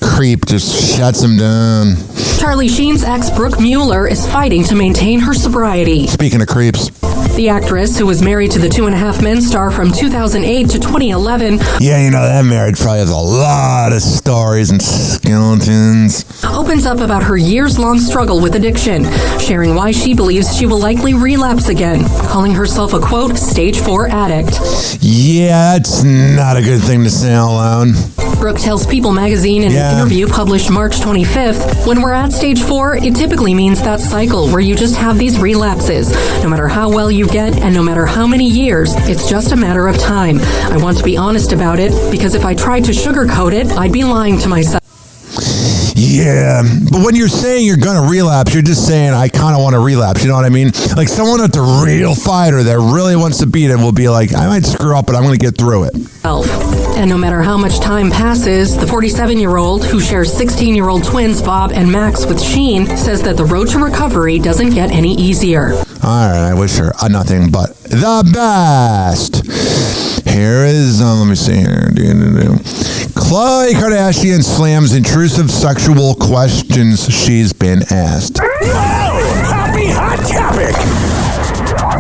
creep just shuts him down. Charlie Sheen's ex, Brooke Mueller, is fighting to maintain her sobriety. Speaking of creeps. The actress, who was married to the Two and a Half Men star from 2008 to 2011, Yeah, you know, that marriage probably has a lot of stories and skeletons. opens up about her years-long struggle with addiction, sharing why she believes she will likely relapse again, calling herself a, quote, stage 4 addict. Yeah, that's not a good thing to say out loud. Brooke tells People magazine in an interview published March 25th, when we're at stage 4, it typically means that cycle where you just have these relapses. No matter how well you get and no matter how many years, it's just a matter of time. I want to be honest about it because if I tried to sugarcoat it, I'd be lying to myself. Yeah, but when you're saying you're going to relapse, you're just saying, I kind of want to relapse. You know what I mean? Like someone that's a real fighter that really wants to beat it will be like, I might screw up, but I'm going to get through it. And no matter how much time passes, the 47-year-old, who shares 16-year-old twins Bob and Max with Sheen, says that the road to recovery doesn't get any easier. All right, I wish her nothing but the best. Here is, let me see here. Khloe Kardashian slams intrusive sexual questions she's been asked. Happy hot topic.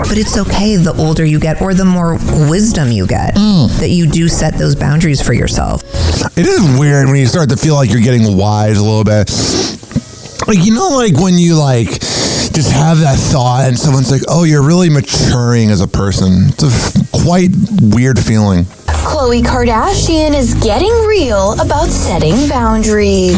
But it's okay the older you get or the more wisdom you get that you do set those boundaries for yourself. It is weird when you start to feel like you're getting wise a little bit. Like, you know, like when you like just have that thought and someone's like, oh, you're really maturing as a person. It's a quite weird feeling. Khloe Kardashian is getting real about setting boundaries.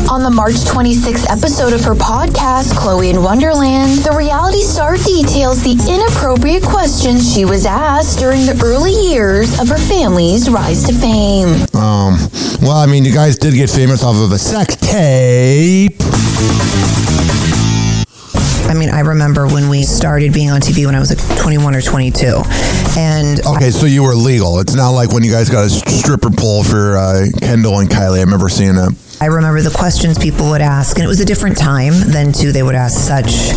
On the March 26th episode of her podcast, Khloe in Wonderland, the reality star details the inappropriate questions she was asked during the early years of her family's rise to fame. Well, I mean, you guys did get famous off of a sex tape. I mean, I remember when we started being on TV when I was like 21 or 22. And okay, so you were legal. It's not like when you guys got a stripper pole for Kendall and Kylie. I remember seeing that. I remember the questions people would ask, and it was a different time then too. They would ask such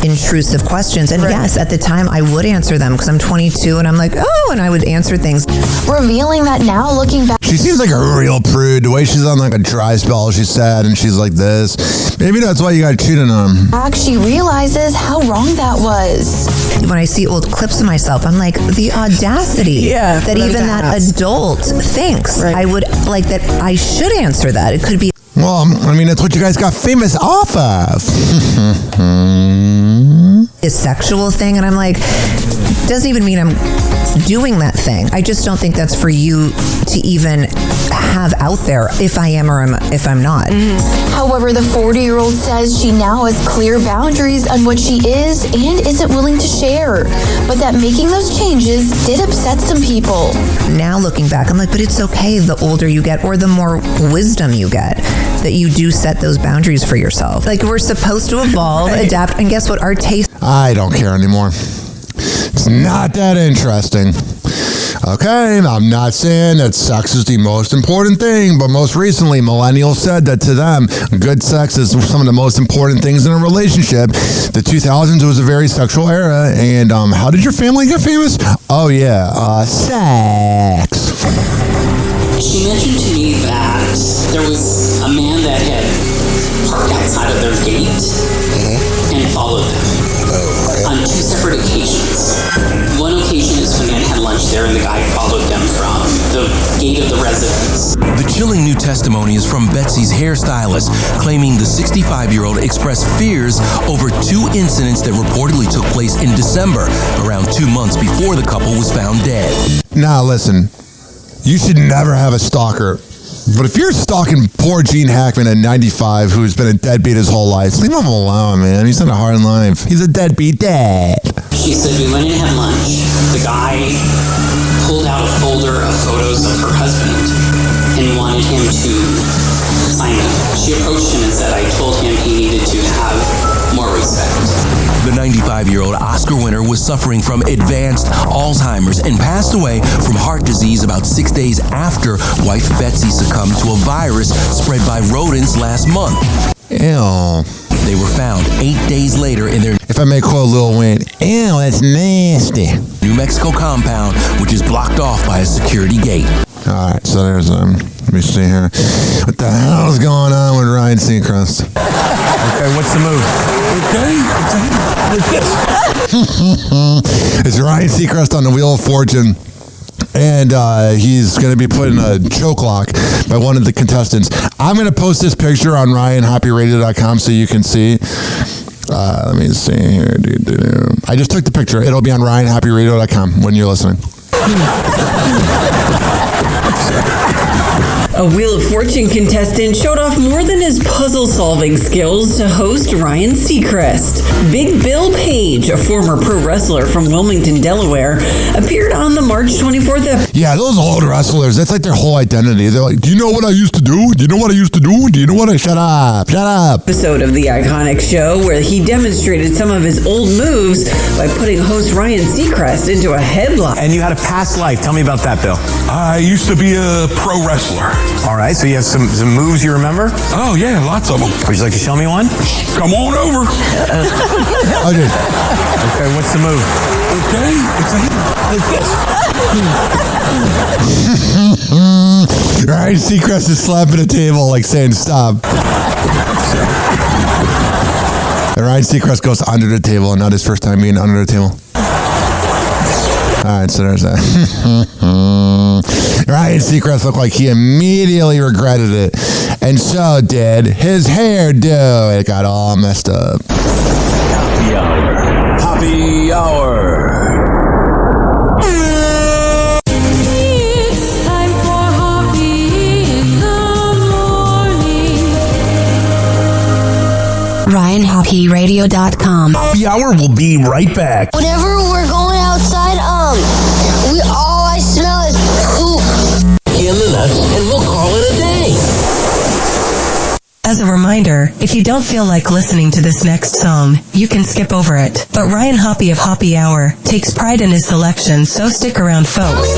intrusive questions. And yes, at the time I would answer them because I'm 22 and I'm like, oh, and I would answer things. Revealing that now looking back. She seems like a real prude. The way she's on like a dry spell, she's sad and she's like this. Maybe that's why you got cheated on. She realizes how wrong that was. When I see old clips of myself, I'm like, the audacity that even that adult thinks. I would like that I should answer that. It could be. Well, I mean, that's what you guys got famous off of. A sexual thing, and I'm like, doesn't even mean I'm doing that thing. I just don't think that's for you to even have out there if I am or if I'm not. However, the 40-year-old says she now has clear boundaries on what she is and isn't willing to share, but that making those changes did upset some people. Now looking back, I'm like, but it's okay the older you get or the more wisdom you get that you do set those boundaries for yourself. Like, we're supposed to evolve, adapt, and guess what? Our taste. I don't care anymore. It's not that interesting. Okay, I'm not saying that sex is the most important thing, but most recently, millennials said that to them, good sex is some of the most important things in a relationship. The 2000s was a very sexual era, and how did your family get famous? Oh yeah, sex. She mentioned to me that there was a man that had parked outside of their gate and followed them on two separate occasions. One occasion is when they had lunch there and the guy followed them from the gate of the residence. The chilling new testimony is from Betsy's hairstylist, claiming the 65-year-old expressed fears over two incidents that reportedly took place in December, around 2 months before the couple was found dead. Now listen, you should never have a stalker. But if you're stalking poor Gene Hackman at 95, who's been a deadbeat his whole life, leave him alone, man. He's had a hard life. He's a deadbeat dad. She said we went in and had lunch. The guy pulled out a folder of photos of her husband and wanted him to sign them. She approached him and said I told him he needed to have more respect. The 95-year-old Oscar winner was suffering from advanced Alzheimer's and passed away from heart disease about 6 days after wife Betsy succumbed to a virus spread by rodents last month. Ew. They were found 8 days later in their, if I may quote Lil Wayne, ew, that's nasty, New Mexico compound, which is blocked off by a security gate. All right, so there's, let me see here. What the hell is going on with Ryan Seacrest? Okay, what's the move? Okay. It's Ryan Seacrest on the Wheel of Fortune. And he's going to be put in a choke lock by one of the contestants. I'm going to post this picture on RyanHoppyRadio.com so you can see. Let me see here. I just took the picture. It'll be on RyanHoppyRadio.com when you're listening. A Wheel of Fortune contestant showed off more than his puzzle-solving skills to host Ryan Seacrest. Big Bill Page, a former pro wrestler from Wilmington, Delaware, appeared on the March 24th episode. Yeah, those old wrestlers, that's like their whole identity. They're like, do you know what I used to do? Do you know what I used to do? Do you know what I... Shut up. Episode of the iconic show where he demonstrated some of his old moves by putting host Ryan Seacrest into a headlock. And you had a past life. Tell me about that, Bill. I used to be a pro wrestler. All right, so you have some moves you remember? Oh, yeah, lots of them. Would you like to show me one? Come on over. Okay. Okay, what's the move? Okay, Ryan Seacrest is slapping a table like saying stop. And Ryan Seacrest goes under the table, and not his first time being under the table. All right, so there's that. Ryan Seacrest looked like he immediately regretted it, and so did his hairdo. It got all messed up. Happy Hour. Happy Hour. It's time for Hoppe in the morning. RyanHoppyRadio.com. Happy Hour will be right back. Whenever we're going outside, all I smell is poop. In the nuts, and we'll call it a day. As a reminder, if you don't feel like listening to this next song, you can skip over it. But Ryan Hoppe of Hoppe Hour takes pride in his selection, so stick around, folks.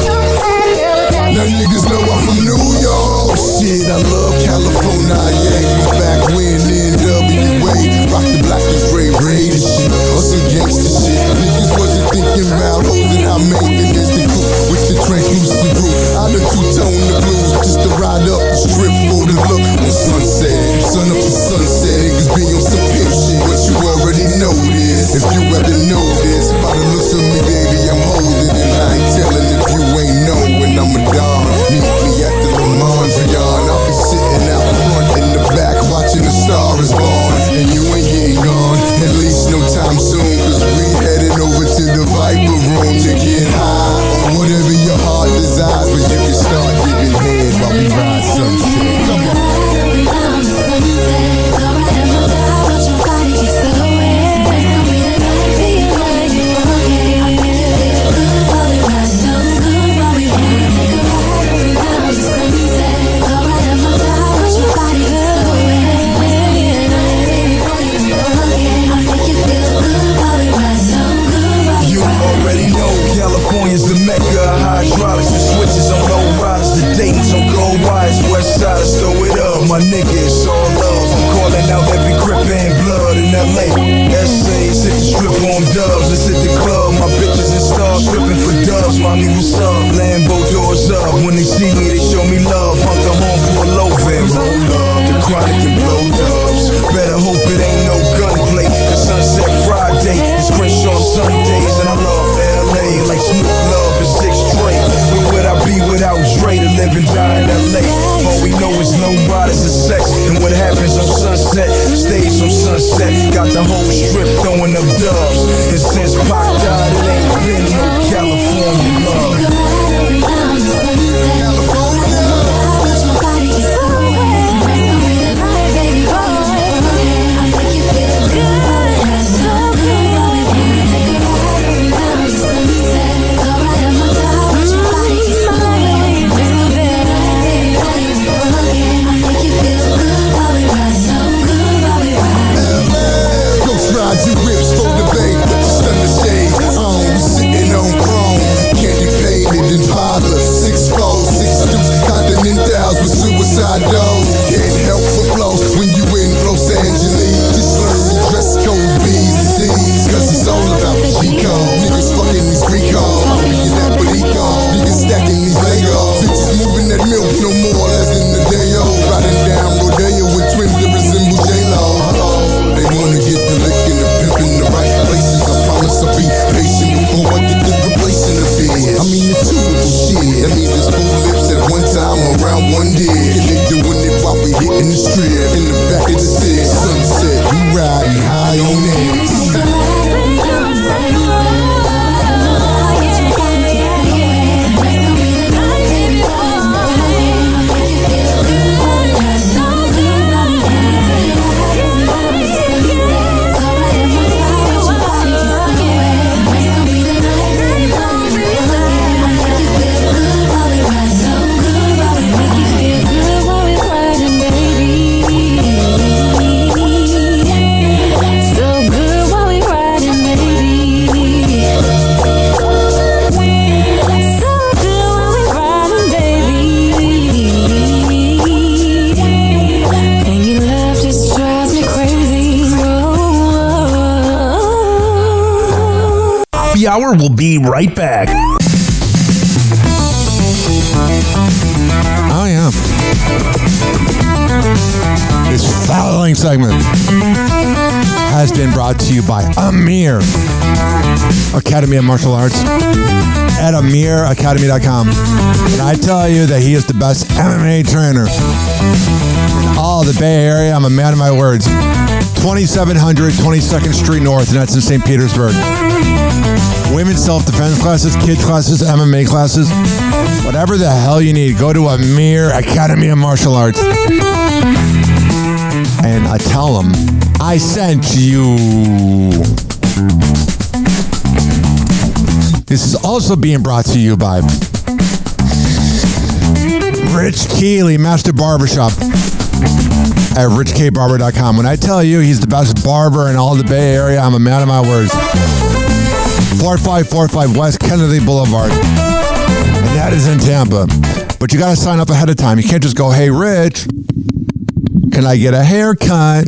Now niggas know I'm from New York. Shit, I love California. Yeah, back when NWA rock the black and gray raid and shit, or some gangsta shit. Niggas wasn't thinking about hoes and how maintenance the coupe with the translucent roof. I done two-tone the blues just to ride up the strip for the look on sunset. Sun up to sunset, niggas be on some pimp shit. But you already know this. If you ever know this, by the looks of me, baby, I'm holding it. I ain't telling if you ain't know when I'm a dog. Meet me at the Lamondrian. I'll be sitting out front in the back watching the Star is Born. And you ain't getting gone, at least no time soon. Cause we headed over to the Viper Room to get high on whatever your heart desires. But you can start giving head while we ride sunset. Come on. California's the mecca of hydraulics and switches on low riders. The Dayton's on gold wires. West Siders throw it up. My nigga, it's all love. I'm calling out every grip and blood in LA. Essays hit the strip on dubs. Let's hit the club. My bitches and stars stripping for dubs. Mommy, what's up? Lambo doors up. When they see me, they show me love. Hunk the home for a low van. Roll up. The chronic and blow dubs. Better hope it ain't no gunplay. The Sunset Friday. It's Crenshaw Sundays. And I love LA like Snoop Love and 6 straight. Where would I be without Dre to live and die in LA? All we know is no riders and sex. And what happens on Sunset stays on Sunset. Got the whole strip throwing up dubs. And since Pac died, it ain't been no California love. Ride your whips for the bay, stun the shade. Sitting on chrome, candy Happy Hour. We'll be right back. Oh, yeah. This following segment has been brought to you by Amir Academy of Martial Arts at amiracademy.com. And I tell you that he is the best MMA trainer in all the Bay Area. I'm a man of my words. 2700 22nd Street North, and that's in St. Petersburg. Women's self-defense classes, kids classes, MMA classes, whatever the hell you need, go to Amir Academy of Martial Arts. And I tell them, I sent you. This is also being brought to you by Rich Keeley, Master Barbershop at richkbarber.com. When I tell you he's the best barber in all the Bay Area, I'm a man of my words. 4545 West Kennedy Boulevard. And that is in Tampa. But you got to sign up ahead of time. You can't just go, hey, Rich, can I get a haircut?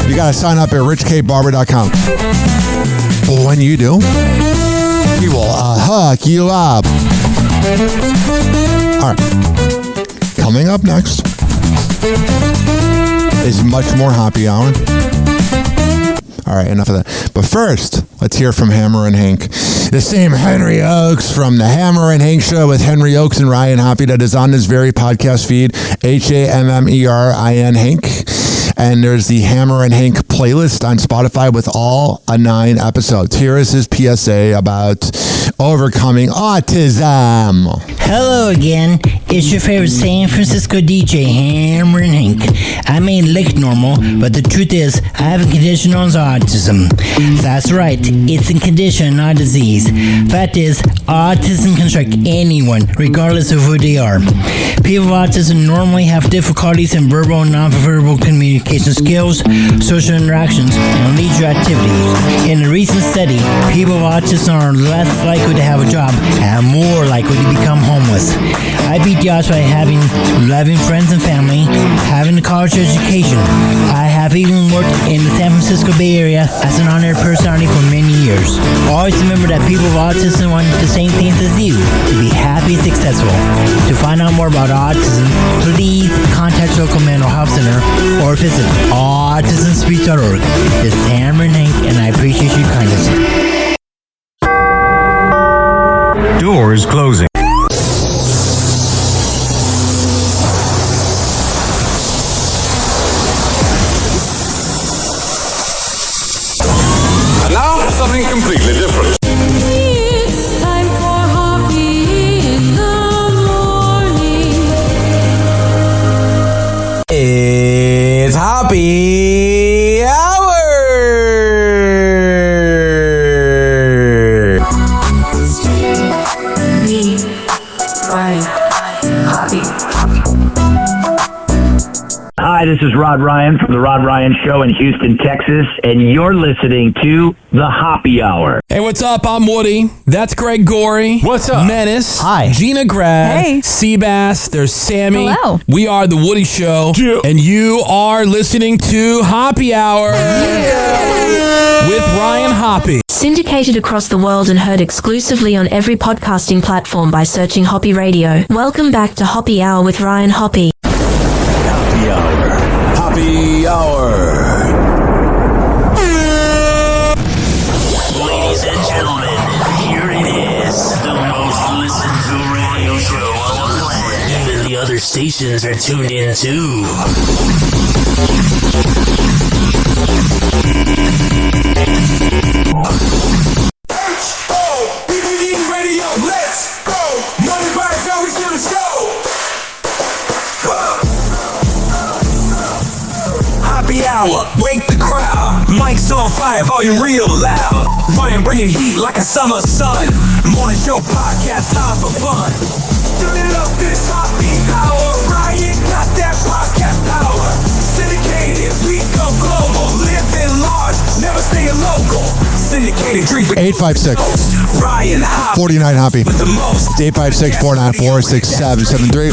You got to sign up at richkbarber.com. But when you do, he will hook you up. All right. Coming up next is much more happy hour. All right, enough of that. But first, let's hear from Hammer and Hank. The same Henry Oakes from the Hammer and Hank Show with Henry Oakes and Ryan Hoppe that is on this very podcast feed, HAMMERIN Hank. And there's the Hammer and Hank playlist on Spotify with all 9 episodes. Here is his PSA about overcoming autism. Hello again. It's your favorite San Francisco DJ, Hammer and Hank. I may look normal, but the truth is, I have a condition known as autism. That's right. It's a condition, not a disease. Fact is, autism can strike anyone, regardless of who they are. People with autism normally have difficulties in verbal and non-verbal communication skills, social interactions, and leisure activities. In a recent study, people with autism are less likely to have a job and more likely to become homeless. I beat the odds by having loving friends and family, having a college education. I have even worked in the San Francisco Bay Area as an honored personality for many years. Always remember that people with autism want the same things as you, to be happy and successful. To find out more about autism, please contact your local mental health center or visit autismspeech.org. This is Hammer and Hank, and I appreciate your kindness. Doors closing. And now, something completely different. It's time for Hoppe in the morning. It's Happy Hour! Me, Ryan, Hoppe. Hi, this is Rod Ryan from The Rod Ryan Show in Houston, Texas, and you're listening to The Happy Hour. Hey, what's up? I'm Woody. That's Greg Gorey. What's up? Menace. Hi. Gina Grad. Hey. Seabass. There's Sammy. Hello. We are The Woody Show. Yeah. And you are listening to Happy Hour with Ryan Hoppe. Syndicated across the world and heard exclusively on every podcasting platform by searching Hoppe Radio. Welcome back to Happy Hour with Ryan Hoppe. Happy Hour. Happy Hour. Ladies and gentlemen, here it is, the most listened to radio show on the planet. Even the other stations are tuned in too. Radio, let's go. Money by always do the show. Happy hour, wake the crowd. Mike's on fire, volume real loud. Ryan bringing heat like a summer sun. Morning show podcast, time for fun. Turn it up, this happy hour. Ryan got that podcast power. Syndicated, we go global. Living large, never staying local. Syndicated, 856 49 Hoppy. 856 494 6773.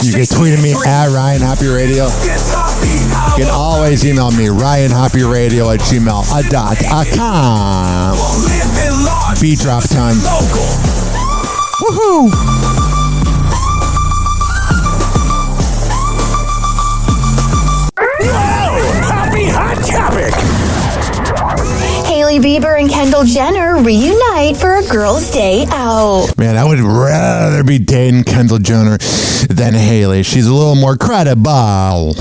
You can tweet at me at Ryan Hoppy Radio. You can always email me, ryanhoppyradio@gmail.com. Beat drop time. Woohoo! Happy Hot Topic! Hailey Bieber and Kendall Jenner reunite for a girls' day out. Man, I would rather be dating Kendall Jenner than Hailey. She's a little more credible.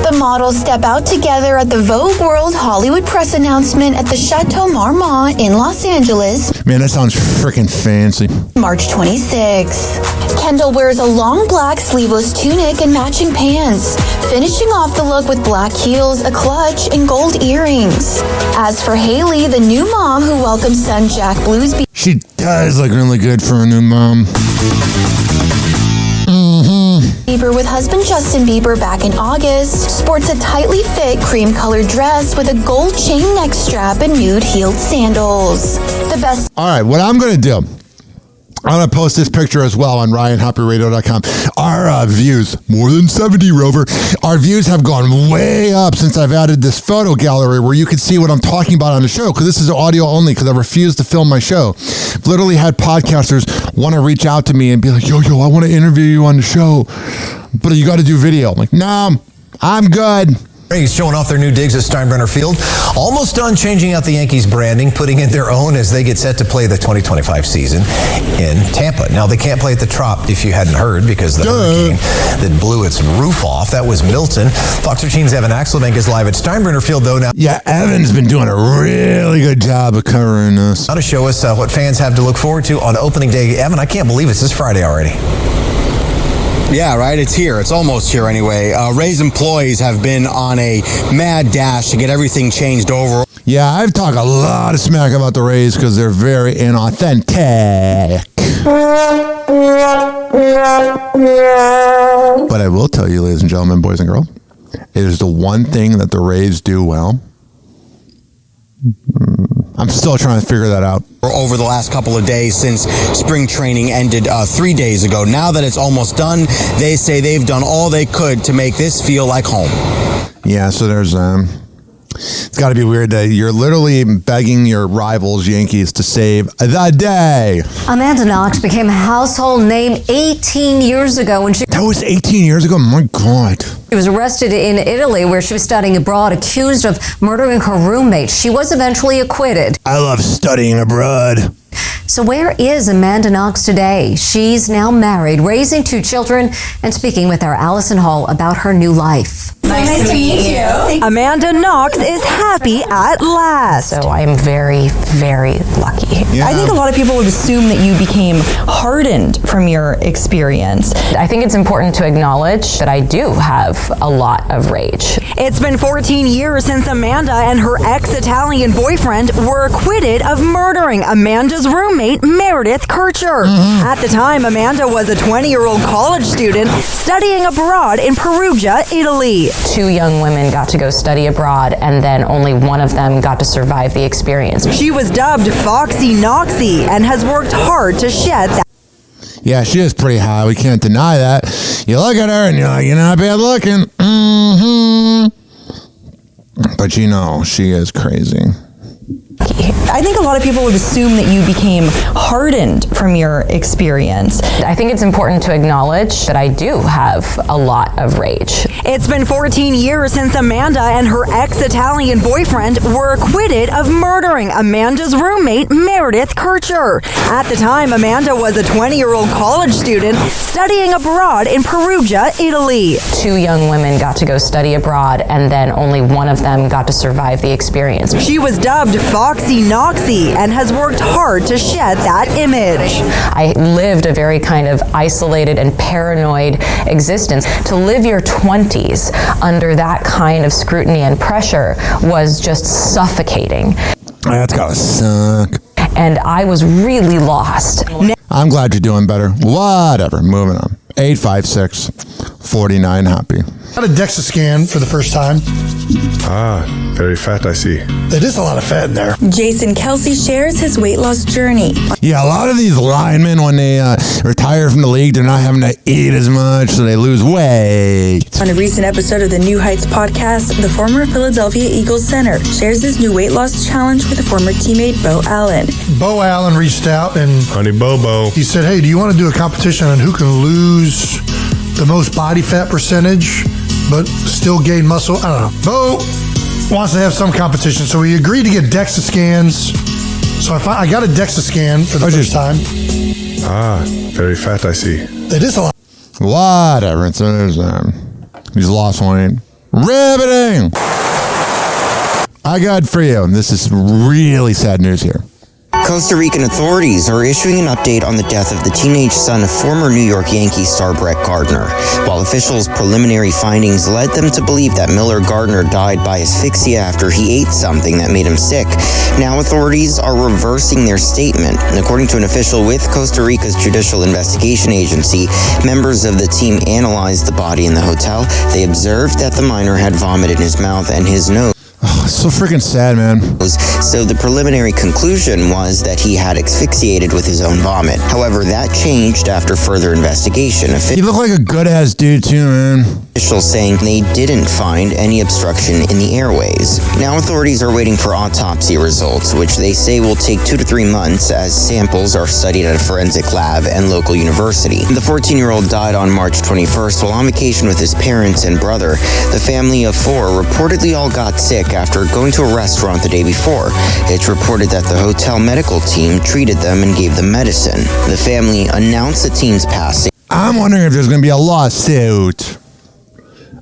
The models step out together at the Vogue World Hollywood press announcement at the Chateau Marmont in Los Angeles. Man, that sounds freaking fancy. March 26. Kendall wears a long black sleeveless tunic and matching pants, finishing off the look with black heels, a clutch, and gold earrings. As for Hailey, the new mom who welcomes son Jack Bluesby. She does look really good for a new mom. Bieber with husband Justin Bieber back in August sports a tightly fit cream-colored dress with a gold chain neck strap and nude heeled sandals. The best. All right, what I'm going to do, I'm going to post this picture as well on ryanhoppyradio.com. Our views, more than 70, Rover. Our views have gone way up since I've added this photo gallery where you can see what I'm talking about on the show, because this is audio only because I refuse to film my show. I've literally had podcasters want to reach out to me and be like, yo, I want to interview you on the show, but you got to do video. I'm like, no, I'm good. Rays showing off their new digs at Steinbrenner Field. Almost done changing out the Yankees branding, putting in their own as they get set to play the 2025 season in Tampa. Now, they can't play at the Trop, if you hadn't heard, because the hurricane that blew its roof off, that was Milton. Fox 13's Evan Axelbank is live at Steinbrenner Field, though. Now, yeah, Evan's been doing a really good job of covering this. Now to show us what fans have to look forward to on opening day. Evan, I can't believe it's this Friday already. Yeah, right. It's here. It's almost here anyway. Rays employees have been on a mad dash to get everything changed over. Yeah, I've talked a lot of smack about the Rays because they're very inauthentic. But I will tell you, ladies and gentlemen, boys and girls, it is the one thing that the Rays do well. I'm still trying to figure that out. Over the last couple of days since spring training ended 3 days ago. Now that it's almost done, they say they've done all they could to make this feel like home. Yeah, so there's it's got to be weird that you're literally begging your rivals, Yankees, to save the day. Amanda Knox became a household name 18 years ago when she... That was 18 years ago? My God. She was arrested in Italy where she was studying abroad, accused of murdering her roommate. She was eventually acquitted. I love studying abroad. So where is Amanda Knox today? She's now married, raising 2 children, and speaking with our Allison Hall about her new life. Nice to meet you. Amanda Knox is happy at last. So I'm very, very lucky. Yeah. I think a lot of people would assume that you became hardened from your experience. I think it's important to acknowledge that I do have a lot of rage. It's been 14 years since Amanda and her ex-Italian boyfriend were acquitted of murdering Amanda's roommate, Meredith Kircher. At the time, Amanda was a 20-year-old college student studying abroad in Perugia, Italy. 2 young women got to go study abroad, and then only one of them got to survive the experience. She was dubbed Foxy Knoxy and has worked hard to shed that. Yeah, she is pretty high. We can't deny that. You look at her and you're like, you're not bad looking. But you know, she is crazy. I think a lot of people would assume that you became hardened from your experience. I think it's important to acknowledge that I do have a lot of rage. It's been 14 years since Amanda and her ex-Italian boyfriend were acquitted of murdering Amanda's roommate, Meredith Kircher. At the time, Amanda was a 20-year-old college student studying abroad in Perugia, Italy. 2 young women got to go study abroad, and then only one of them got to survive the experience. She was dubbed Foxy Knoxy and has worked hard to shed that image. I lived a very kind of isolated and paranoid existence. To live your 20s under that kind of scrutiny and pressure was just suffocating. That's gotta suck. And I was really lost. I'm glad you're doing better. Whatever, moving on. 856 49 happy. Got a DEXA scan for the first time. Very fat, I see. There is a lot of fat in there. Jason Kelsey shares his weight loss journey. Yeah, a lot of these linemen, when they retire from the league, they're not having to eat as much, so they lose weight. On a recent episode of the New Heights podcast, the former Philadelphia Eagles center shares his new weight loss challenge with a former teammate, Bo Allen. Bo Allen reached out and Honey Bobo. he said, hey, do you want to do a competition on who can lose the most body fat percentage but still gain muscle? I don't know. Bo wants to have some competition, so we agreed to get DEXA scans. So I got a DEXA scan for the first time. Very fat, I see. It is a lot. Whatever. So there's, he's lost weight. Riveting! I got for you. This is really sad news here. Costa Rican authorities are issuing an update on the death of the teenage son of former New York Yankees star Brett Gardner. While officials' preliminary findings led them to believe that Miller Gardner died by asphyxia after he ate something that made him sick, now authorities are reversing their statement. According to an official with Costa Rica's Judicial Investigation Agency, members of the team analyzed the body in the hotel. They observed that the minor had vomit in his mouth and his nose. Oh, it's so freaking sad, man. So the preliminary conclusion was that he had asphyxiated with his own vomit. However, that changed after further investigation. He looked like a good-ass dude, too, man. Officials saying they didn't find any obstruction in the airways. Now authorities are waiting for autopsy results, which they say will take 2 to 3 months as samples are studied at a forensic lab and local university. The 14-year-old died on March 21st while on vacation with his parents and brother. The family of 4 reportedly all got sick after going to a restaurant the day before. It's reported that the hotel medical team treated them and gave them medicine. The family announced the team's passing. I'm wondering if there's going to be a lawsuit.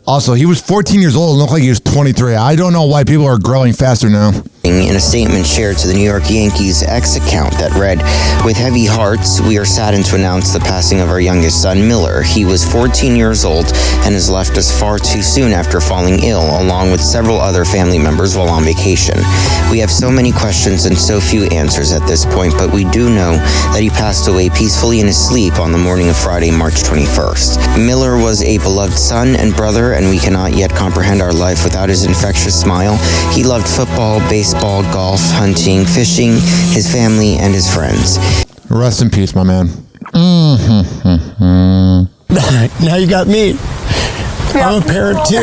Also, he was 14 years old and looked like he was 23. I don't know why people are growing faster now. In a statement shared to the New York Yankees X account that read, "With heavy hearts, we are saddened to announce the passing of our youngest son, Miller. He was 14 years old and has left us far too soon after falling ill, along with several other family members while on vacation. We have so many questions and so few answers at this point, but we do know that he passed away peacefully in his sleep on the morning of Friday, March 21st. Miller was a beloved son and brother, and we cannot yet comprehend our life without his infectious smile. He loved football, baseball, golf, hunting, fishing, his family, and his friends." Rest in peace, my man. Now you got me. I'm a parent too.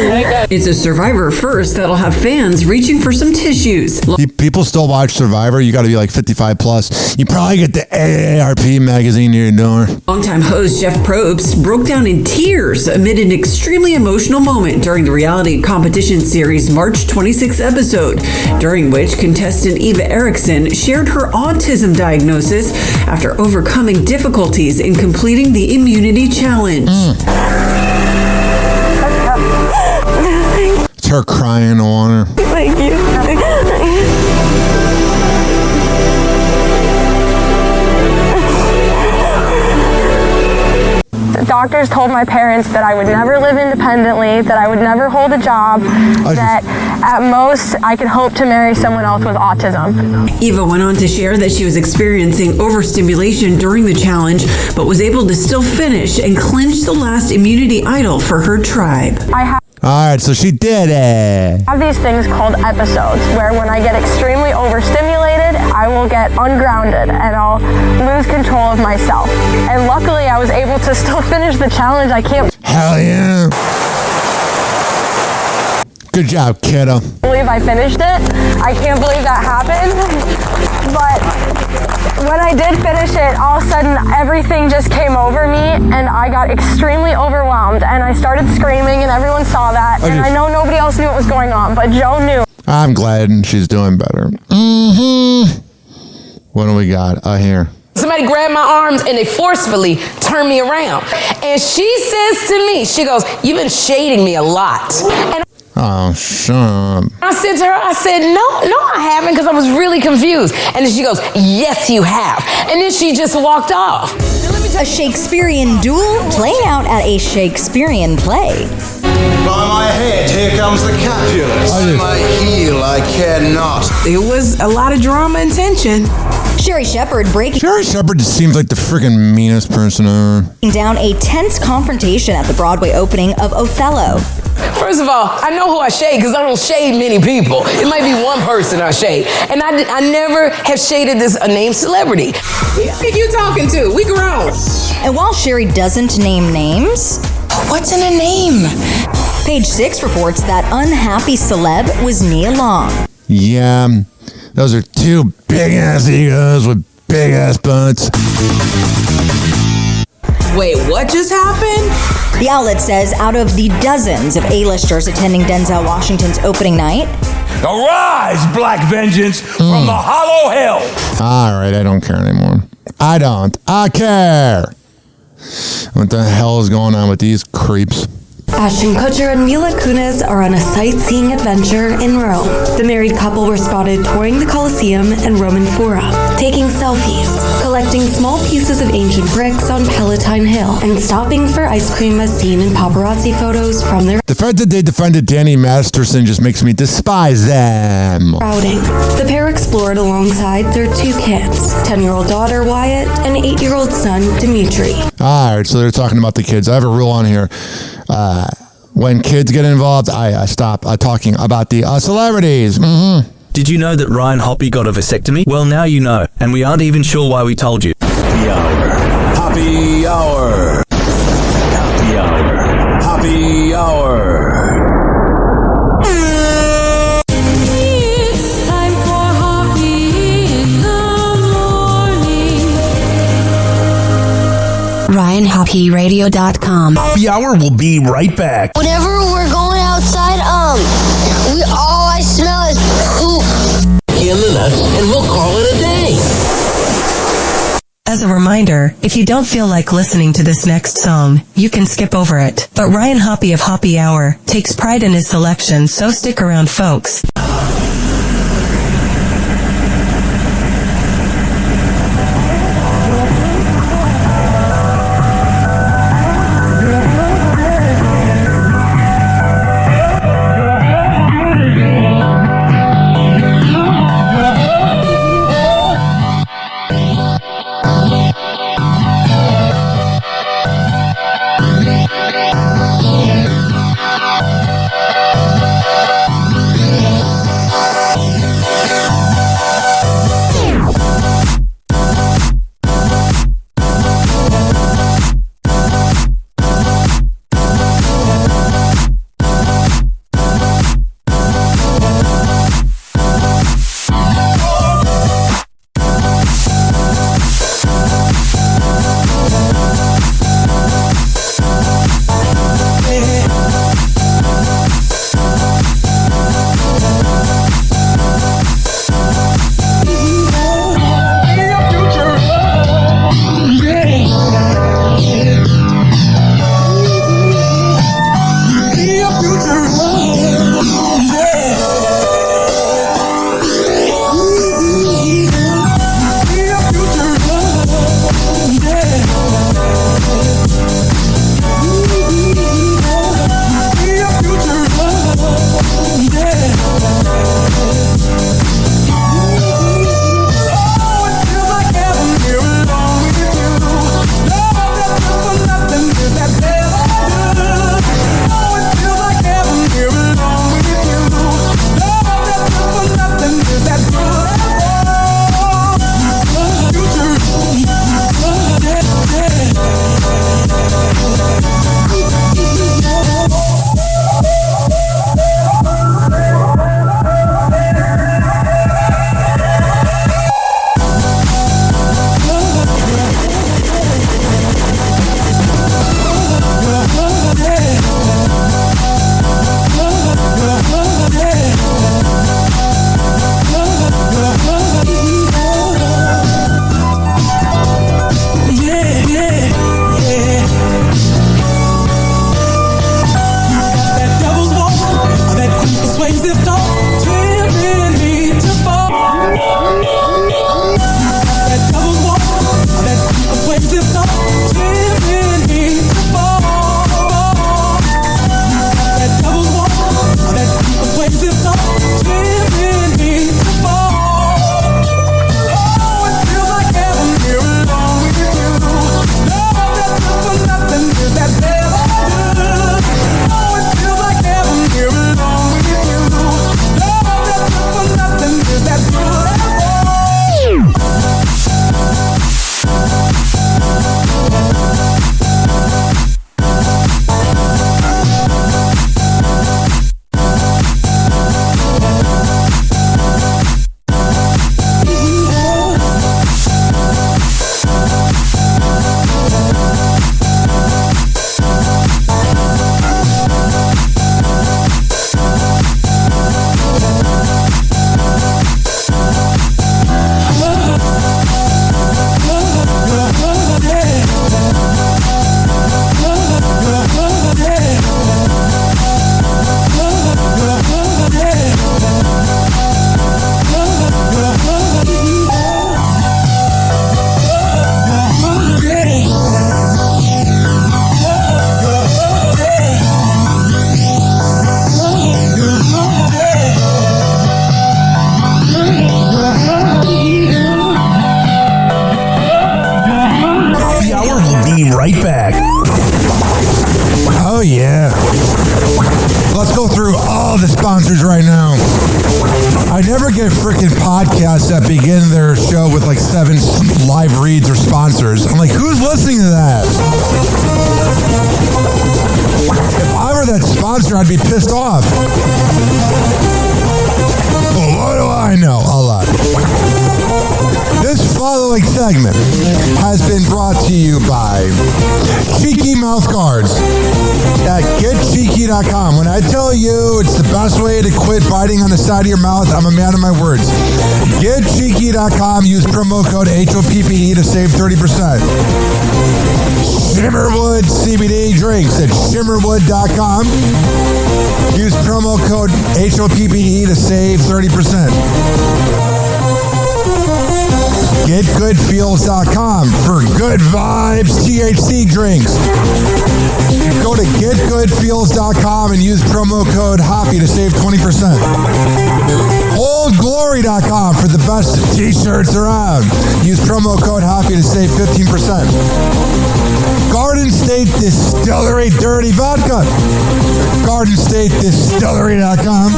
It's a Survivor first that'll have fans reaching for some tissues. People still watch Survivor. You got to be like 55 plus. You probably get the AARP magazine near your door. Longtime host Jeff Probst broke down in tears amid an extremely emotional moment during the reality competition series March 26th episode, during which contestant Eva Erickson shared her autism diagnosis after overcoming difficulties in completing the immunity challenge. It's her crying in the water. Thank you. The doctors told my parents that I would never live independently, that I would never hold a job, that at most I could hope to marry someone else with autism. Eva went on to share that she was experiencing overstimulation during the challenge, but was able to still finish and clinch the last immunity idol for her tribe. All right, so she did it. I have these things called episodes where when I get extremely overstimulated, I will get ungrounded and I'll lose control of myself. And luckily I was able to still finish the challenge. I can't Hell yeah. Good job, kiddo. believe I finished it. I can't believe that happened. But when I did finish it, all of a sudden everything just came over me and I got extremely overwhelmed and I started screaming and everyone saw that. And I know nobody else knew what was going on, but Joe knew. I'm glad she's doing better. What do we got? Here. Somebody grabbed my arms and they forcefully turned me around. And she says to me, she goes, "You've been shading me a lot." And Oh, shut up. I said to her, I said, no, I haven't, because I was really confused. And then she goes, "Yes, you have." And then she just walked off. A Shakespearean duel playing out at a Shakespearean play. By my head, here comes the Capulet. By my heel, I care not. It was a lot of drama and tension. Sherry Shepherd breaking Sherry Shepherd just seems like the freaking meanest person ever. down a tense confrontation at the Broadway opening of Othello. First of all, I know who I shade because I don't shade many people. It might be one person I shade. And I never have shaded a named celebrity. Who you talking to? We grown. And while Sherry doesn't name names... What's in a name? Page 6 reports that unhappy celeb was Nia Long. Yeah, those are two big-ass egos with big-ass butts. Wait, what just happened? The outlet says out of the dozens of A-listers attending Denzel Washington's opening night... Arise, Black Vengeance, from the hollow hell! All right, I don't care anymore. I care! What the hell is going on with these creeps? Ashton Kutcher and Mila Kunis are on a sightseeing adventure in Rome. The married couple were spotted touring the Colosseum and Roman Forum, taking selfies, collecting small pieces of ancient bricks on Palatine Hill, and stopping for ice cream as seen in paparazzi photos from their The fact that they defended Danny Masterson just makes me despise them. outing. The pair explored alongside their two kids, 10-year-old daughter Wyatt and 8-year-old son Dimitri. All right, so they're talking about the kids. I have a rule on here. When kids get involved, I stop talking about the celebrities. Mm-hmm. Did you know that Ryan Hoppe got a vasectomy? Well, now you know, and we aren't even sure why we told you. Happy hour. Happy hour. Happy hour. Happy hour. RyanHoppyRadio.com. Happy Hour will be right back. Whenever we're going outside, all I smell is poop. In the nuts, and we'll call it a day. As a reminder, if you don't feel like listening to this next song, you can skip over it. But Ryan Hoppe of Hoppe Hour takes pride in his selection, so stick around, folks. let's go through all the sponsors right now. I never get freaking podcasts that begin their show with like 7 live reads or sponsors. I'm like, who's listening to that? If I were that sponsor, I'd be pissed off. Well, what do I know? A lot. This following segment has been brought to you by Cheeky Mouth Guards at getcheeky.com. When I tell you it's the best way to quit biting on the side of your mouth, I'm a man of my words. Getcheeky.com. Use promo code HOPPE to save 30%. Shimmerwood CBD drinks at shimmerwood.com. Use promo code HOPPE to save 30%. GetGoodFeels.com for good vibes THC drinks. Go to GetGoodFeels.com and use promo code HOPPY to save 20%. OldGlory.com for the best t-shirts around. Use promo code HOPPY to save 15%. Garden State Distillery Dirty Vodka. GardenStateDistillery.com.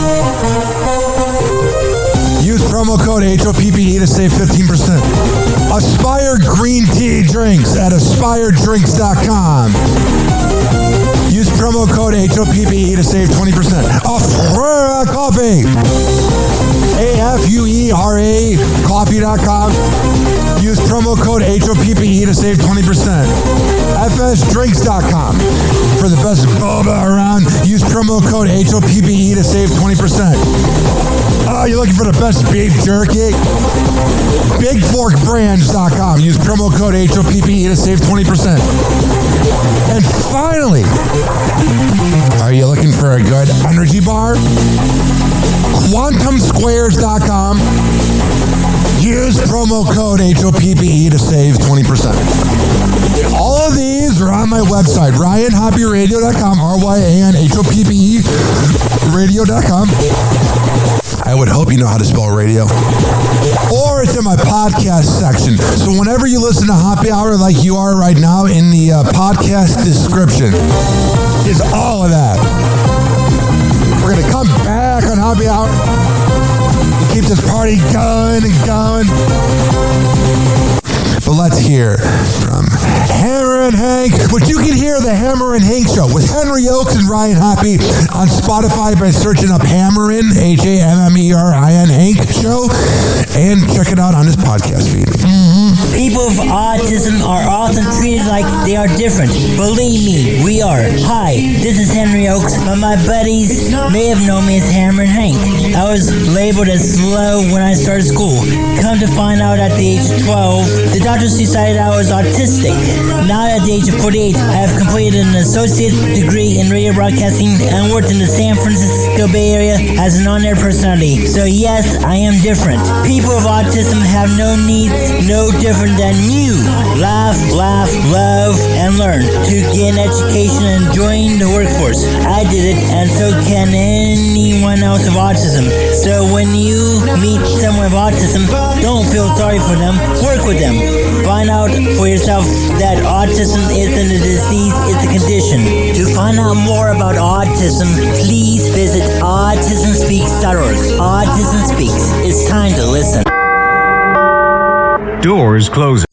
Use promo code HOPPE to save 15%. Aspire Green Tea Drinks at AspireDrinks.com. Use promo code HOPPE to save 20%. Afuera Coffee. AFUERA Coffee.com. Use promo code HOPPE to save 20%. FSDrinks.com. For the best boba around, use promo code HOPPE to save 20%. Oh, you're looking for the best beef jerky? BigForkBrands.com. Use promo code HOPPE to save 20%. And finally, are you looking for a good energy bar? QuantumSquares.com. Use promo code HOPPE to save 20%. All of these are on my website, RyanHoppyRadio.com, RYANHOPPE radio.com. I would hope you know how to spell radio. Or it's in my podcast section. So whenever you listen to Happy Hour like you are right now, in the podcast description is all of that. We're going to come back on Happy Hour. Keep this party going and going. But let's hear from Hammer and Hank, which you can hear the Hammer and Hank Show with Henry Oakes and Ryan Hoppe on Spotify by searching up Hammerin, HAMMERIN Hank Show, and check it out on his podcast feed. People with autism are often treated like they are different. Believe me, we are. Hi, this is Henry Oakes, but my buddies may have known me as Hammer and Hank. I was labeled as slow when I started school. Come to find out at the age of 12, the doctors decided I was autistic. Now at the age of 48, I have completed an associate degree in radio broadcasting and worked in the San Francisco Bay Area as an on-air personality. So yes, I am different. People with autism have no needs, no different than you. Laugh, love, and learn to get an education and join the workforce. I did it, and so can anyone else with autism. So when you meet someone with autism, don't feel sorry for them. Work with them. Find out for yourself that autism isn't a disease, it's a condition. To find out more about autism, please visit autismspeaks.org. Autism Speaks. It's time to listen. Doors closing.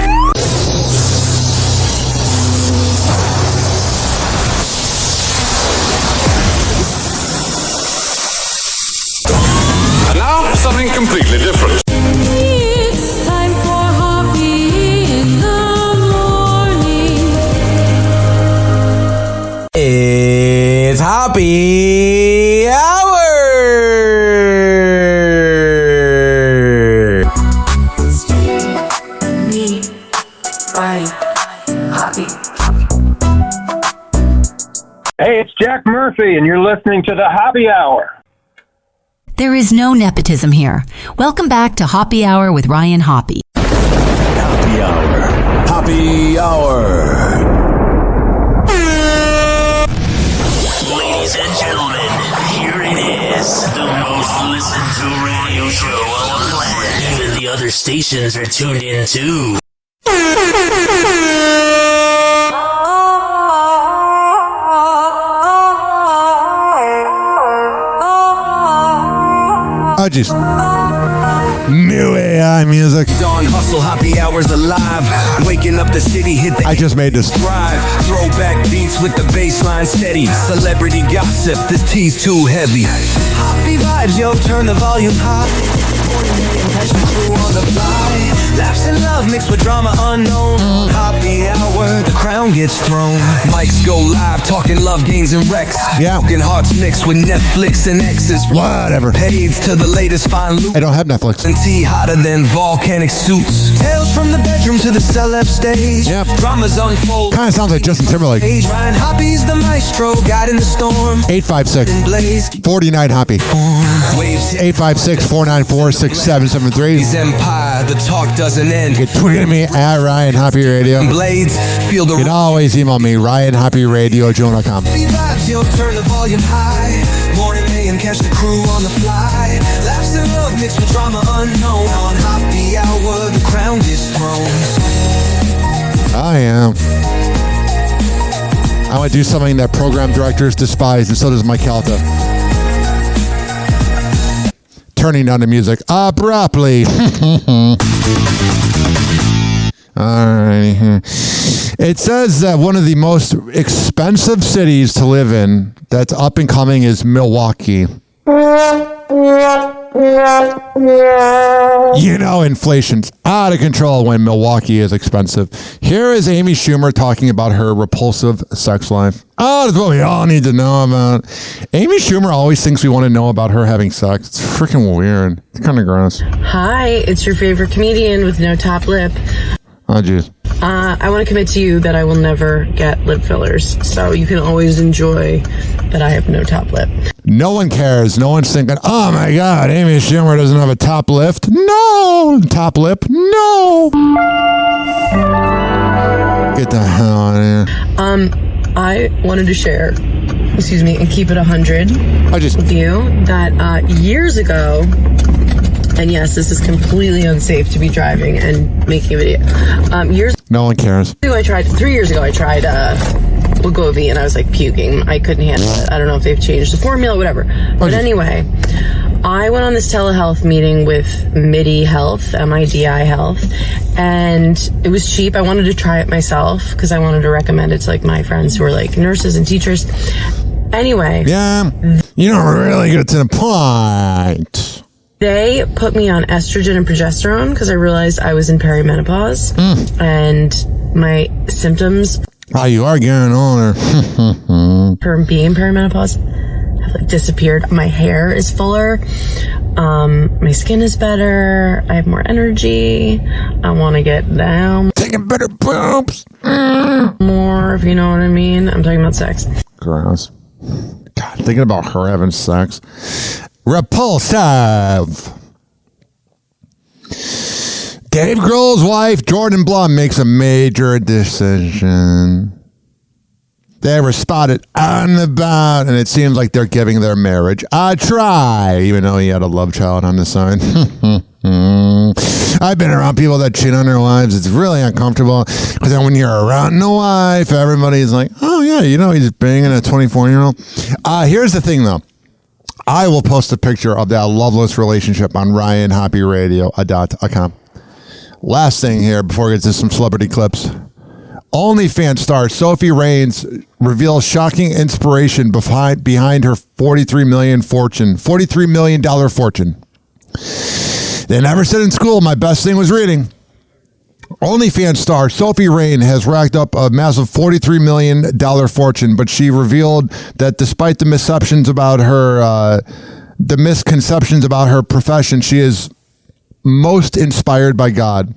And now, something completely different. It's time for Hoppy in the morning. It's Happy Hour! Hey, it's Jack Murphy, and you're listening to the Happy Hour. There is no nepotism here. Welcome back to Happy Hour with Ryan Hoppe. Happy Hour. Happy Hour. Ladies and gentlemen, here it is. The most listened to radio show on the planet. Even the other stations are tuned in too. Oh, jeez. New AI music. Dawn hustle, happy hours alive. Waking up the city, hit the I just made this. drive. Throwback beats with the baseline steady. Celebrity gossip, this tea's too heavy. Happy vibes, yo, turn the volume high. Crew on the fly. Laughs and love mixed with drama unknown. Happy hour, the crown gets thrown. Mics go live, talking love games and wrecks. Yeah. Broken hearts mixed with Netflix and X's. Whatever. Page to the latest fine loot. I don't have Netflix. And tea hotter than volcanic suits. Tales from the bedroom to the celeb stage. Yep. Dramas unfold. Kind of sounds like Justin Timberlake. Ryan Hoppy's the maestro, guiding the storm. 856-49 Hoppy. 856-494-6773. Empire, the talk doesn't end. You can tweet me at Ryan Hoppy Radio. Blades, feel the You can always email me, RyanHoppyRadio@gmail.com. turn the volume high. Morning AM, catch the crew on the fly. Laughs and love mixed with drama unknown. On happy hour, the crown gets thrown. I am. I want to do something that program directors despise, and so does Mike Calta. Turning down the music abruptly. Alrighty. It says that one of the most expensive cities to live in that's up and coming is Milwaukee. You know, inflation's out of control when Milwaukee is expensive. Here is Amy Schumer talking about her repulsive sex life. Oh, that's what we all need to know about. Amy Schumer always thinks we want to know about her having sex. It's freaking weird. It's kind of gross. Hi, it's your favorite comedian with no top lip. Oh, jeez. I want to commit to you that I will never get lip fillers, so you can always enjoy that I have no top lip. No one cares. No one's thinking, oh my God, Amy Schumer doesn't have a top lift. No. Top lip. No. Get the hell out of here. I wanted to share, and keep it 100 with you, that years ago, and yes, this is completely unsafe to be driving and making a video. No one cares. 3 years ago, I tried Wegovy, and I was like puking. I couldn't handle it. I don't know if they've changed the formula, whatever. But anyway, I went on this telehealth meeting with MIDI Health, MIDI Health, and it was cheap. I wanted to try it myself because I wanted to recommend it to like my friends who are like nurses and teachers. Anyway. Yeah, you don't really get to the point. They put me on estrogen and progesterone because I realized I was in perimenopause and my symptoms. Oh, you are getting older. For being in perimenopause have like disappeared. My hair is fuller. My skin is better. I have more energy. I want to get down. Taking better poops. More, if you know what I mean. I'm talking about sex. Gross. God, thinking about her having sex. Repulsive. Dave Grohl's wife, Jordan Blum, makes a major decision. They were spotted out and about, and it seems like they're giving their marriage a try, even though he had a love child on the side. I've been around people that cheat on their wives. It's really uncomfortable, because then when you're around the wife, everybody's like, oh, yeah, you know, he's banging a 24-year-old. Here's the thing, though. I will post a picture of that loveless relationship on RyanHoppyRadio.com. Last thing here before we get to some celebrity clips. OnlyFans star Sophie Raines reveals shocking inspiration behind her $43 million fortune. They never said in school my best thing was reading. OnlyFans star Sophie Raines has racked up a massive $43 million fortune, but she revealed that despite the misconceptions about her profession, she is most inspired by God.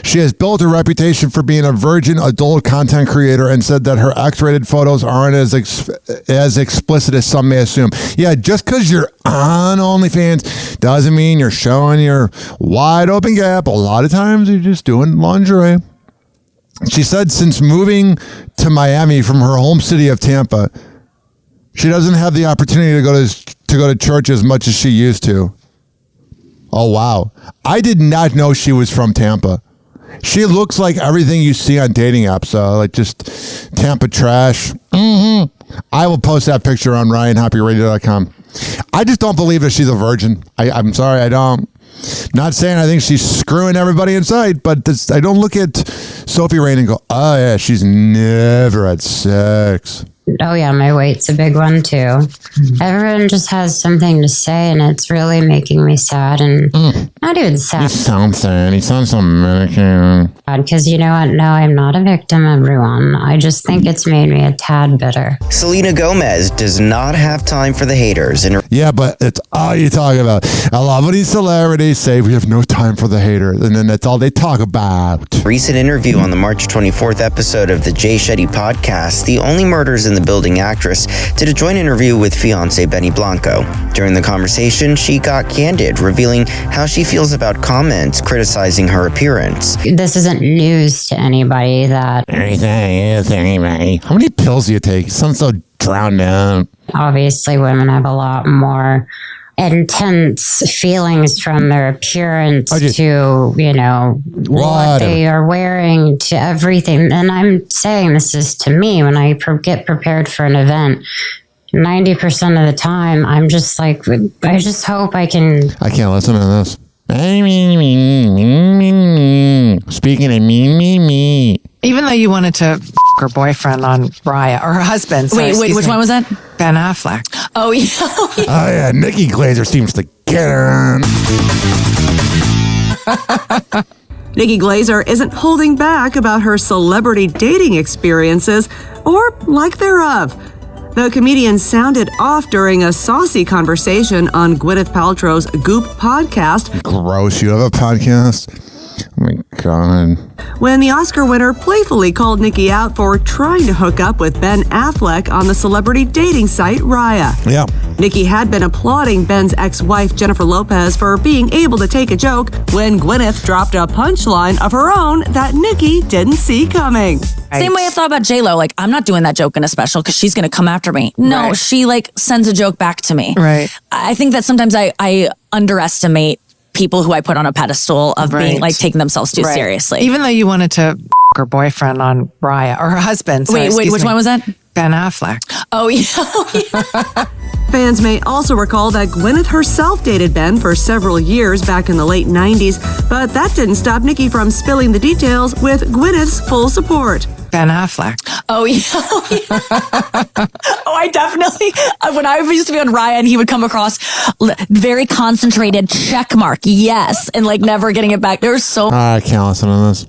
She has built a reputation for being a virgin adult content creator and said that her X-rated photos aren't as explicit as some may assume. Yeah, just because you're on OnlyFans doesn't mean you're showing your wide open gap. A lot of times you're just doing lingerie. She said since moving to Miami from her home city of Tampa, she doesn't have the opportunity to go to church as much as she used to. Oh, wow. I did not know she was from Tampa. She looks like everything you see on dating apps, like just Tampa trash. I will post that picture on RyanHoppyRadio.com. I just don't believe that she's a virgin. I'm sorry, I don't. Not saying I think she's screwing everybody in sight, but I don't look at Sophie Rain and go, oh yeah, she's never had sex. Oh yeah, my weight's a big one too. Everyone just has something to say, and it's really making me sad, and not even sad. You sound sad. You sound so medicated. Because you know what? No, I'm not a victim, everyone. I just think it's made me a tad bitter. Selena Gomez does not have time for the haters. Yeah, but it's all you talk about. A lot of these celebrities say we have no time for the haters, and then that's all they talk about. Recent interview on the March 24th episode of the Jay Shetty podcast, The Only Murders in the Building actress did a joint interview with fiancé Benny Blanco. During the conversation, she got candid, revealing how she feels about comments criticizing her appearance. This isn't news to anybody that... How many pills do you take? You sound so drowned out. Obviously, women have a lot more intense feelings from their appearance to, you know, what they are wearing, to everything. And I'm saying this is to me when I get prepared for an event. 90% of the time, I'm just like, I just hope I can... I can't listen to this. Speaking of me. Even though you wanted to her boyfriend on Raya, or her husband. Wait, which one was that? Ben Affleck. Oh, yeah. Oh, yeah. Nikki Glaser seems to get her. Nikki Glaser isn't holding back about her celebrity dating experiences or lack thereof. The comedian sounded off during a saucy conversation on Gwyneth Paltrow's Goop podcast. Gross, you have a podcast? Oh my God. When the Oscar winner playfully called Nikki out for trying to hook up with Ben Affleck on the celebrity dating site Raya. Yeah. Nikki had been applauding Ben's ex-wife Jennifer Lopez for being able to take a joke when Gwyneth dropped a punchline of her own that Nikki didn't see coming. Same way I thought about J-Lo. Like, I'm not doing that joke in a special because she's going to come after me. No, she like sends a joke back to me. Right. I think that sometimes I underestimate people who I put on a pedestal of being like taking themselves too seriously. Even though you wanted to her boyfriend on Raya, or her husband. Wait, which one was that? Ben Affleck. Oh, yeah. Fans may also recall that Gwyneth herself dated Ben for several years back in the late 90s, but that didn't stop Nikki from spilling the details with Gwyneth's full support. Ben Affleck. Oh, yeah. Oh, I definitely, when I used to be on Raya and he would come across very concentrated check mark, yes, and like never getting it back. There's so... I can't listen to this.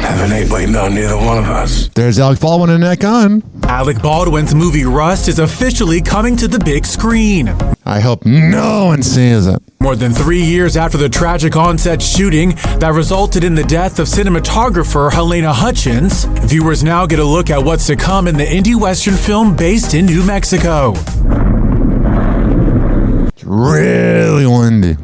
Heaven ain't waiting on neither one of us. There's Alec Baldwin in that gun. Alec Baldwin's movie Rust is officially coming to the big screen. I hope no one sees it. More than 3 years after the tragic on-set shooting that resulted in the death of cinematographer Helena Hutchins, viewers now get a look at what's to come in the indie western film based in New Mexico. It's really windy.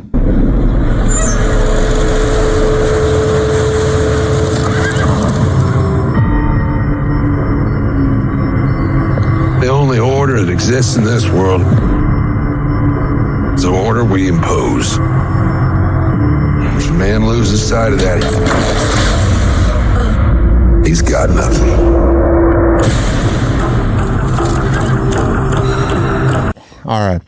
The only order that exists in this world is the order we impose. If a man loses sight of that, he's got nothing. All right.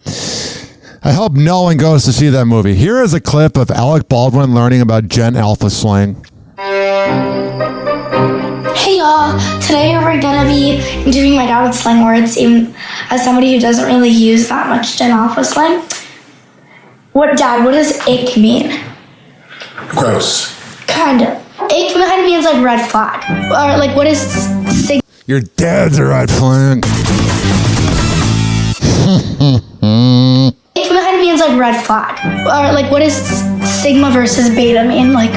I hope no one goes to see that movie. Here is a clip of Alec Baldwin learning about Gen Alpha slang. Hey y'all, today we're gonna be doing my dad with slang words, even as somebody who doesn't really use that much Gen Alpha slang. What does ick mean? Gross. Kind of. Ick kind of means like red flag. Or like what is sig? Your dad's a red flag. Ick kind of means like red flag. Or like what does sigma versus beta mean? Like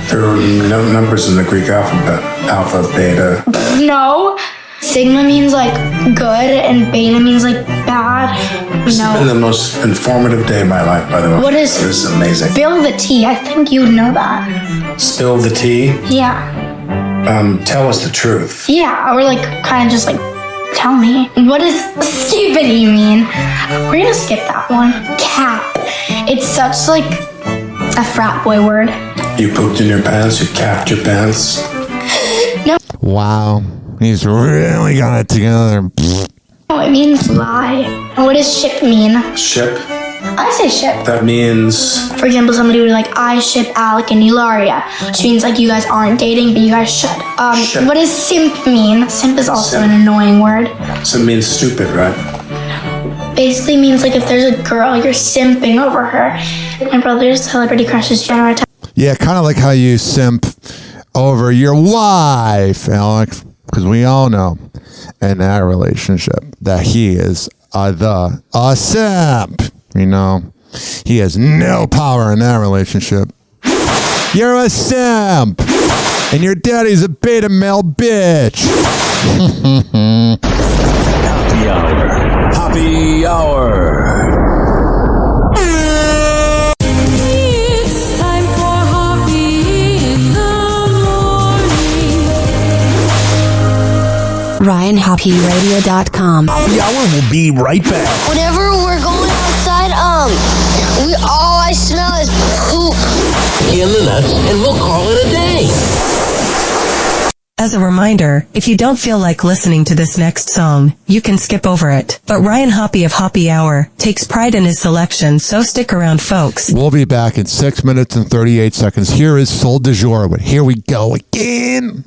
there are no numbers in the Greek alphabet. Alpha, beta. No. Sigma means like good and beta means like bad. This has been the most informative day of my life, by the way. What is... This is amazing. Spill the tea. I think you would know that. Spill the tea? Yeah. Tell us the truth. Yeah, or like kind of just like tell me. What does stupidity mean? We're gonna skip that one. Cap. It's such like a frat boy word. You pooped in your pants? You capped your pants? No. Wow. He's really got it together. Oh, it means lie. And what does ship mean? Ship? I say ship. That means... For example, somebody would be like, I ship Alec and Eularia, which means like you guys aren't dating, but you guys should. Ship. What does simp mean? Simp is also an annoying word. So it means stupid, right? Basically means like if there's a girl, you're simping over her. My brother's celebrity crush is Jenna Ortega. Yeah, kind of like how you simp over your wife, Alex, because we all know in that relationship that he is a simp. You know, he has no power in that relationship. You're a simp, and your daddy's a beta male bitch. Happy Hour. Happy Hour. It's time for Hoppe in the morning. RyanHoppeRadio.com. Happy Hour will be right back. Whenever we're going outside, all I smell is poop. In the nuts, and we'll call it a day. As a reminder, if you don't feel like listening to this next song, you can skip over it. But Ryan Hoppe of Hoppe Hour takes pride in his selection, so stick around, folks. We'll be back in 6 minutes and 38 seconds. Here is Soul du Jour, but here we go again.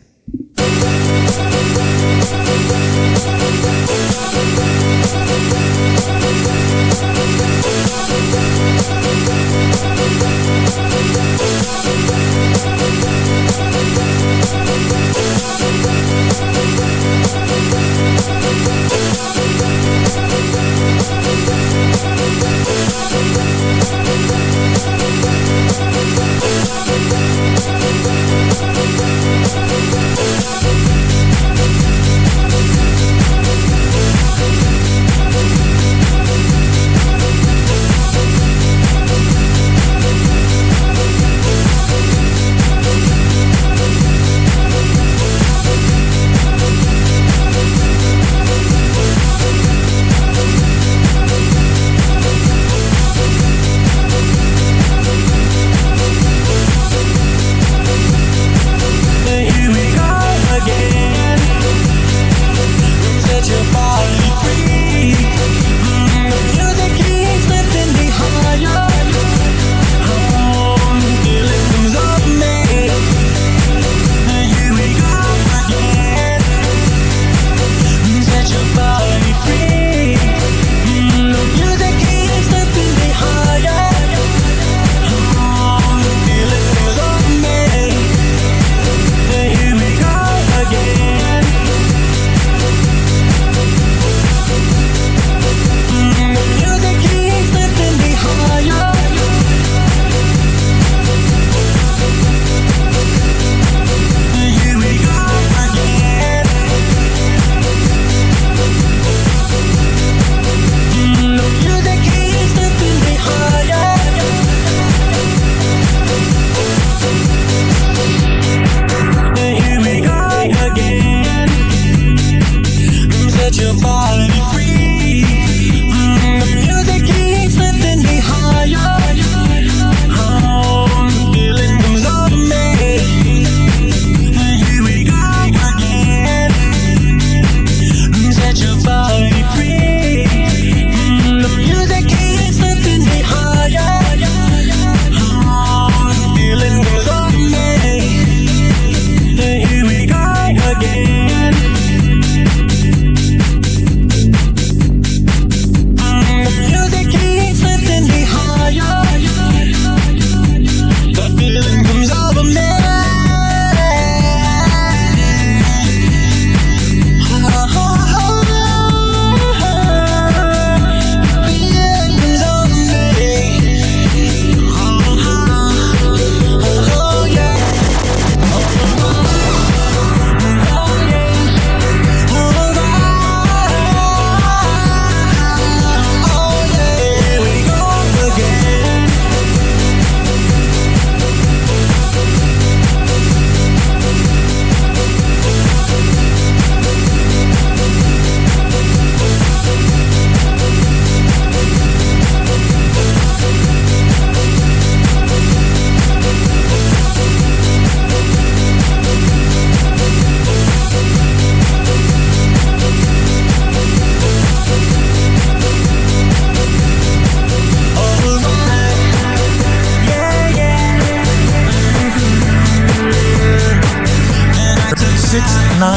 6, 9.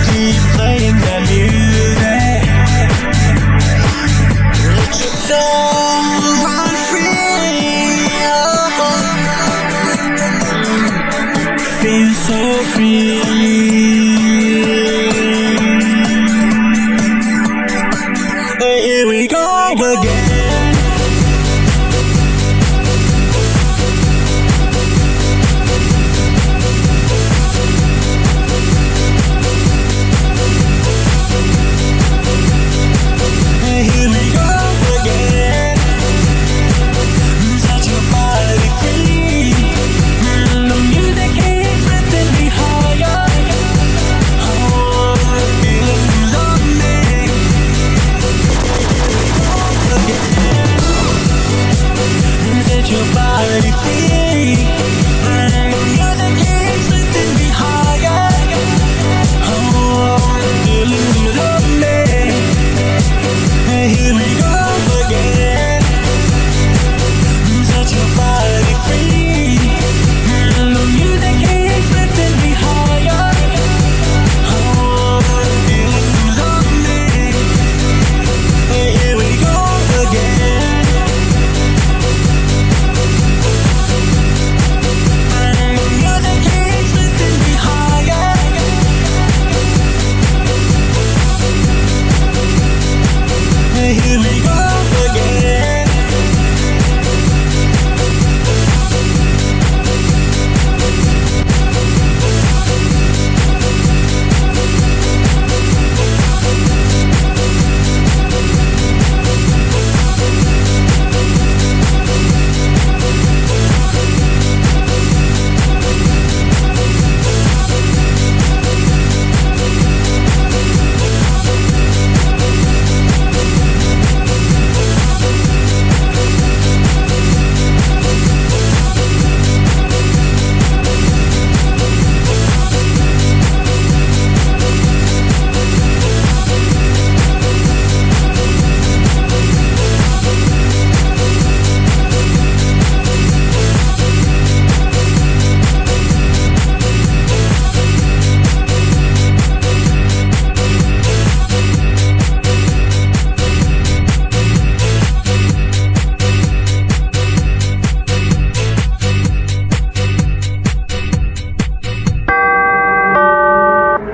Keep playing that music. Let your soul run free. Feel so free. Here we go again.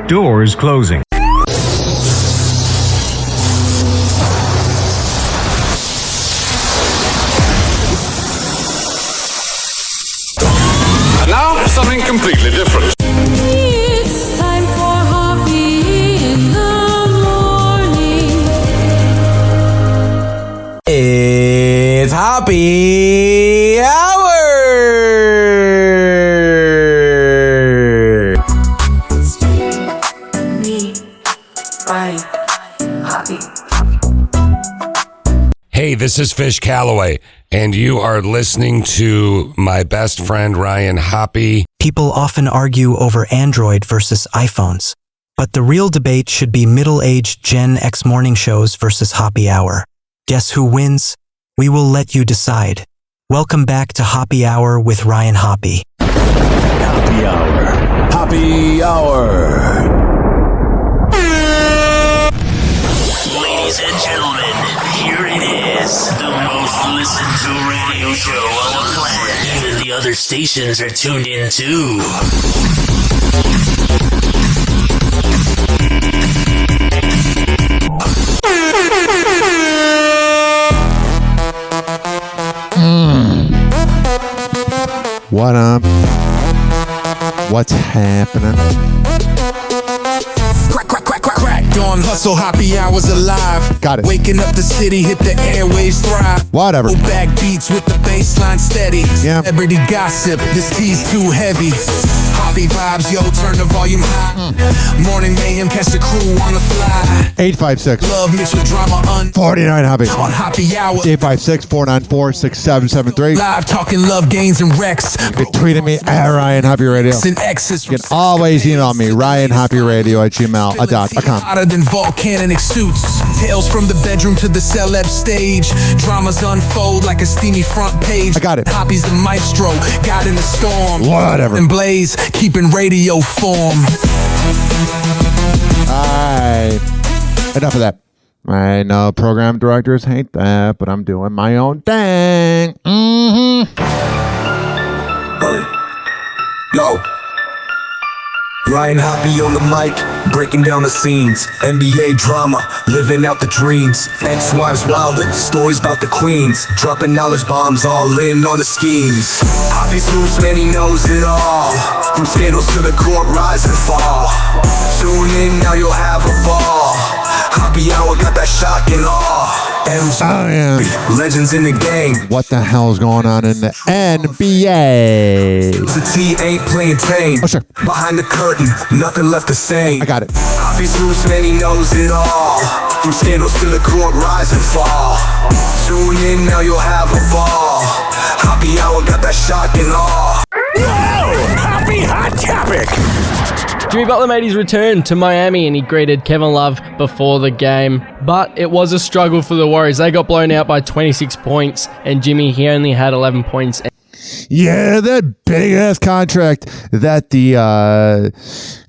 Doors closing. And now, something completely different. It's time for Hoppe in the morning. It's Hoppe Hour. Hey, this is Fish Calloway, and you are listening to my best friend Ryan Hoppe. People often argue over Android versus iPhones, but the real debate should be middle-aged Gen X morning shows versus Hoppe Hour. Guess who wins? We will let you decide. Welcome back to Hoppe Hour with Ryan Hoppe. Hoppe Hour. Hoppe Hour. Ladies and gentlemen, here it is, the most listened to radio show on the planet. Even the other stations are tuned in too. What up? What's happening? Crack dawn hustle, Hoppe Hours alive. Got it. Waking up the city, hit the airwaves thrive. Whatever. Go back beats with the baseline steady. Yeah. Celebrity gossip, this tea's too heavy. Hoppe vibes, yo, turn the volume high. Morning mayhem, catch the crew on the fly. 856. Love mixed with drama 49 Hoppe. On Hoppe Hour. 856-494-6773. Live talking love gains and wrecks. You can tweet at me at Ryan Hoppe Radio. You can always email me, RyanHoppeRadio@gmail.com. Hotter than volcanic suits. Tales from the bedroom to the celeb stage. Dramas unfold like a steamy front page. I got it. Hoppe's the maestro, God in the storm. Whatever. And Blaze, keeping radio form. Alright. Enough of that. I know program directors hate that, but I'm doing my own thing. Yo. Ryan Hoppe on the mic, breaking down the scenes. NBA drama, living out the dreams. Ex-wives wildin', stories about the queens. Dropping knowledge bombs, all in on the schemes. Hoppe's moves, man, he knows it all. From scandals to the court, rise and fall. Tune in, now you'll have a ball. Hoppe Hour got that shock and awe. Oh, yeah. Legends in the game. What the hell is going on in the NBA? The T ain't playing tame. Oh, sure. Behind the curtain, nothing left the same. I got it. Hoppe's roots, man, he knows it all. From scandals to the court, rise and fall. Tune in, now you'll have a ball. Hoppe Hour got that shock and awe. Whoa! Happy Hot Topic! Jimmy Butler made his return to Miami and he greeted Kevin Love before the game, but it was a struggle for the Warriors. They got blown out by 26 points and Jimmy, he only had 11 points. Yeah, that big-ass contract that the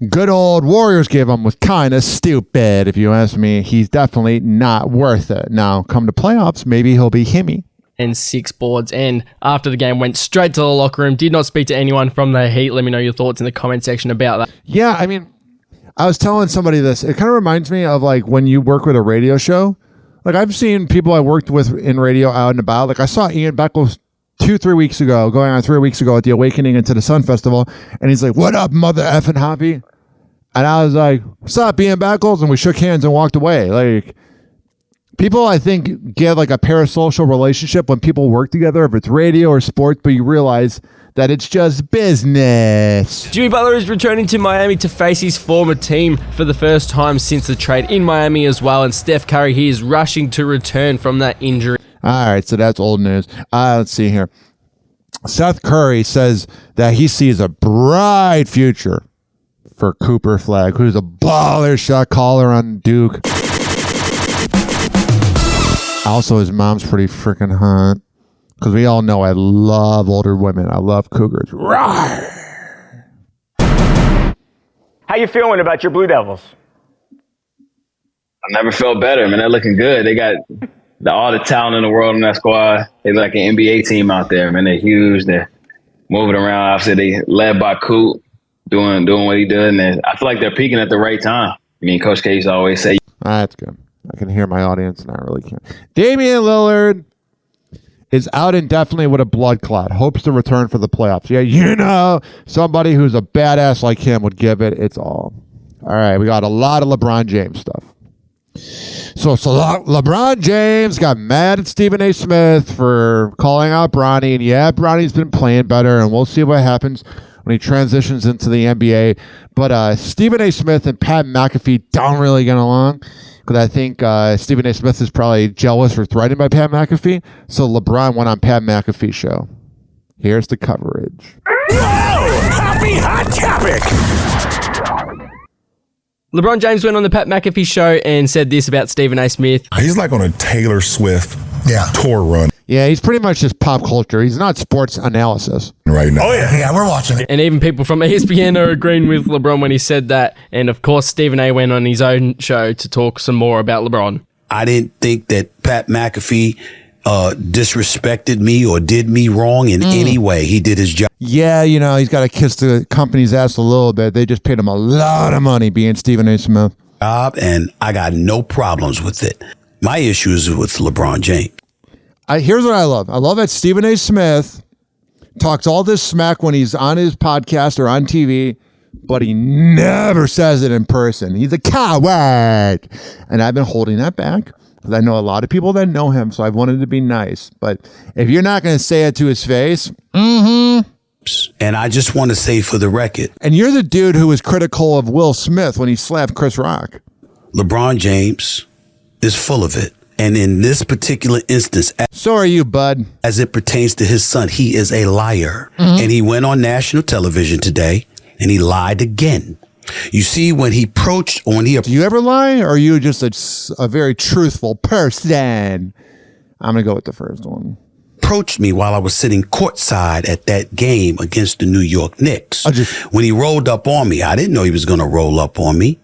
good old Warriors gave him was kind of stupid, if you ask me. He's definitely not worth it. Now, come to playoffs, maybe he'll be Himmy. And 6 boards, and after the game went straight to the locker room, did not speak to anyone from the Heat. Let me know your thoughts in the comment section about that. Yeah, I mean, I was telling somebody this. It kind of reminds me of like when you work with a radio show. Like I've seen people I worked with in radio out and about. Like I saw Ian Beckles 3 weeks ago, going on 3 weeks ago at the Awakening into the Sun Festival, and he's like, "What up, mother effing Hoppe?" And I was like, "What's up, Ian Beckles?" And we shook hands and walked away. Like, people, I think, get like a parasocial relationship when people work together, if it's radio or sports, but you realize that it's just business. Jimmy Butler is returning to Miami to face his former team for the first time since the trade in Miami as well, and Steph Curry, he is rushing to return from that injury. All right, so that's old news. Let's see here. Seth Curry says that he sees a bright future for Cooper Flagg, who's a baller shot caller on Duke. Also, his mom's pretty freaking hot. Because we all know I love older women. I love cougars. Rawr! How you feeling about your Blue Devils? I never felt better, man. They're looking good. They got all the talent in the world in that squad. They're like an NBA team out there, man. They're huge. They're moving around. Obviously, they led by Kourtnei, doing what he did. And I feel like they're peaking at the right time. I mean, Coach K used to always say. That's good. I can hear my audience, and I really can't. Damian Lillard is out indefinitely with a blood clot. Hopes to return for the playoffs. Yeah, you know, somebody who's a badass like him would give it its all. All right, we got a lot of LeBron James stuff. So LeBron James got mad at Stephen A. Smith for calling out Bronny. And yeah, Bronny's been playing better, and we'll see what happens when he transitions into the NBA. But Stephen A. Smith and Pat McAfee don't really get along. Because I think Stephen A. Smith is probably jealous or threatened by Pat McAfee. So LeBron went on Pat McAfee's show. Here's the coverage. Whoa! Happy Hot Topic! LeBron James went on the Pat McAfee show and said this about Stephen A. Smith. He's like on a Taylor Swift tour run. Yeah, he's pretty much just pop culture. He's not sports analysis. Right now. Oh, yeah, we're watching it. And even people from ESPN are agreeing with LeBron when he said that. And, of course, Stephen A. went on his own show to talk some more about LeBron. I didn't think that Pat McAfee disrespected me or did me wrong in any way. He did his job. Yeah, you know, he's got to kiss the company's ass a little bit. They just paid him a lot of money being Stephen A. Smith. And I got no problems with it. My issue is with LeBron James. Here's what I love. I love that Stephen A. Smith talks all this smack when he's on his podcast or on TV, but he never says it in person. He's a coward. And I've been holding that back because I know a lot of people that know him, so I've wanted to be nice. But if you're not going to say it to his face, And I just want to say for the record. And you're the dude who was critical of Will Smith when he slapped Chris Rock. LeBron James is full of it. And in this particular instance, so are you, bud. As it pertains to his son, he is a liar. And he went on national television today and he lied again. You see, when he approached, do you ever lie, or are you just a very truthful person? I'm going to go with the first one. approached me while I was sitting courtside at that game against the New York Knicks. When he rolled up on me, I didn't know he was going to roll up on me.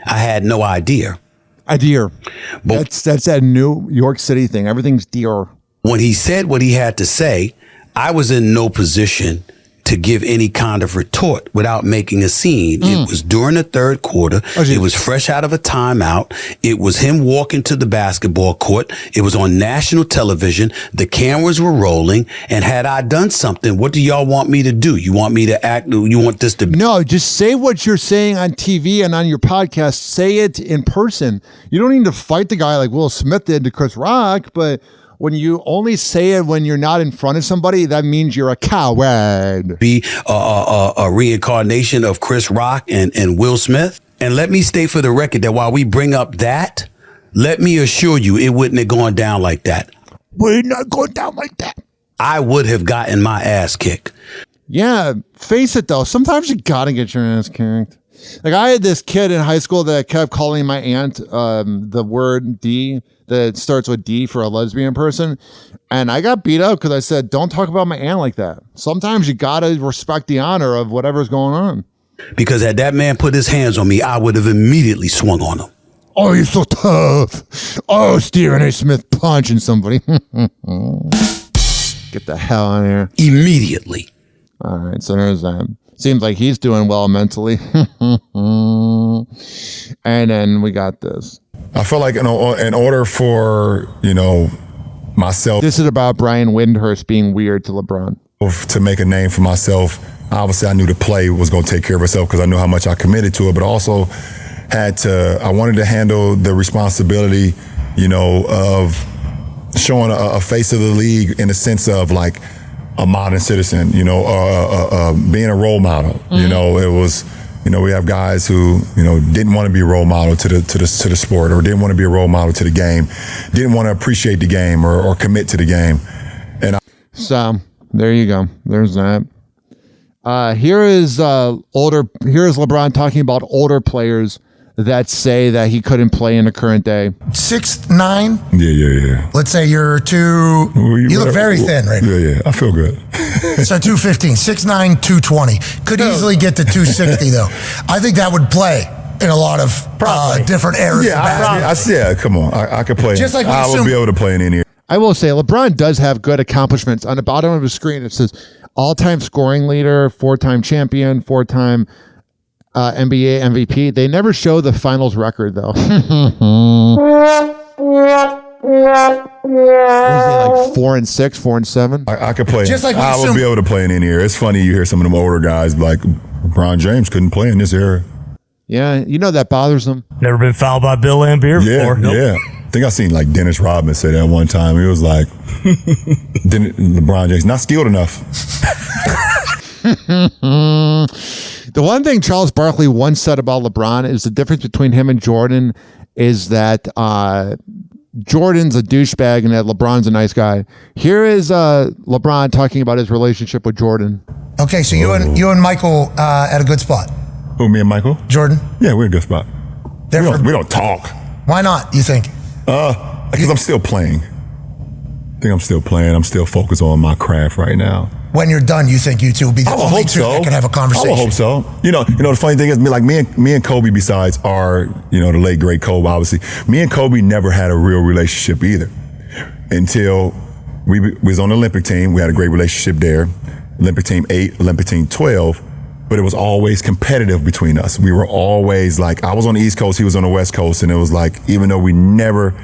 I had no idea. But that's that New York City thing. Everything's dear. When he said what he had to say, I was in no position to give any kind of retort without making a scene. It was during the third quarter. It was fresh out of a timeout. It was him walking to the basketball court. It was on national television. The cameras were rolling. And had I done something, what do y'all want me to do? You want me to act? You want this to? No, just say what you're saying on TV and on your podcast. Say it in person. You don't need to fight the guy like Will Smith did to Chris Rock, but when you only say it when you're not in front of somebody, that means you're a coward. Be a reincarnation of Chris Rock and Will Smith. And let me state for the record that while we bring up that, let me assure you it wouldn't have gone down like that. We're not going down like that. I would have gotten my ass kicked. Yeah, face it though. Sometimes you gotta get your ass kicked. Like I had this kid in high school that kept calling my aunt the word D that starts with D for a lesbian person. And I got beat up because I said, don't talk about my aunt like that. Sometimes you got to respect the honor of whatever's going on. Because had that man put his hands on me, I would have immediately swung on him. Oh, you're so tough. Oh, Stephen A. Smith punching somebody. Get the hell out of here. Immediately. All right, so there's that. Seems like he's doing well mentally. And then we got this. I feel like in order for, myself. This is about Brian Windhorst being weird to LeBron. To make a name for myself, obviously I knew the play was going to take care of itself because I knew how much I committed to it, but also I wanted to handle the responsibility, of showing a face of the league in the sense of like a modern citizen, being a role model. It was, we have guys who, didn't want to be a role model to the sport, or didn't want to be a role model to the game, didn't want to appreciate the game or commit to the game. So there you go. There's that. Here is LeBron talking about older players that say that he couldn't play in the current day. 6'9". Yeah. Let's say you're you look very thin right now. Yeah. I feel good. So 215, 6'9", 220. Could easily get to 260 though. I think that would play in a lot of different areas. Yeah, come on. I could play. Just like I would be able to play in any. I will say LeBron does have good accomplishments. On the bottom of his screen, it says all-time scoring leader, 4-time champion, 4-time NBA MVP. They never show the finals record though. Like 4-6, 4-7. I could play. Just like I would be able to play in any era. It's funny you hear some of them older guys like LeBron James couldn't play in this era. Yeah, that bothers them. Never been fouled by Bill Laimbeer before. Yeah. I think I seen like Dennis Rodman say that one time. He was like, LeBron James not skilled enough. The one thing Charles Barkley once said about LeBron is the difference between him and Jordan is that Jordan's a douchebag and that LeBron's a nice guy. Here is LeBron talking about his relationship with Jordan. Okay, so you and Michael at a good spot. Who, me and Michael? Jordan? Yeah, we're in a good spot. We don't talk. Why not, you think? Because I'm still playing. I think I'm still playing. I'm still focused on my craft right now. When you're done, you think you two will be the only two that can have a conversation? I would hope so. The funny thing is, me and Kobe, besides our, the late great Kobe, obviously, me and Kobe never had a real relationship either until we was on the Olympic team. We had a great relationship there. Olympic team 8, Olympic team 12, but it was always competitive between us. We were always like, I was on the East Coast, he was on the West Coast, and it was like, even though we never,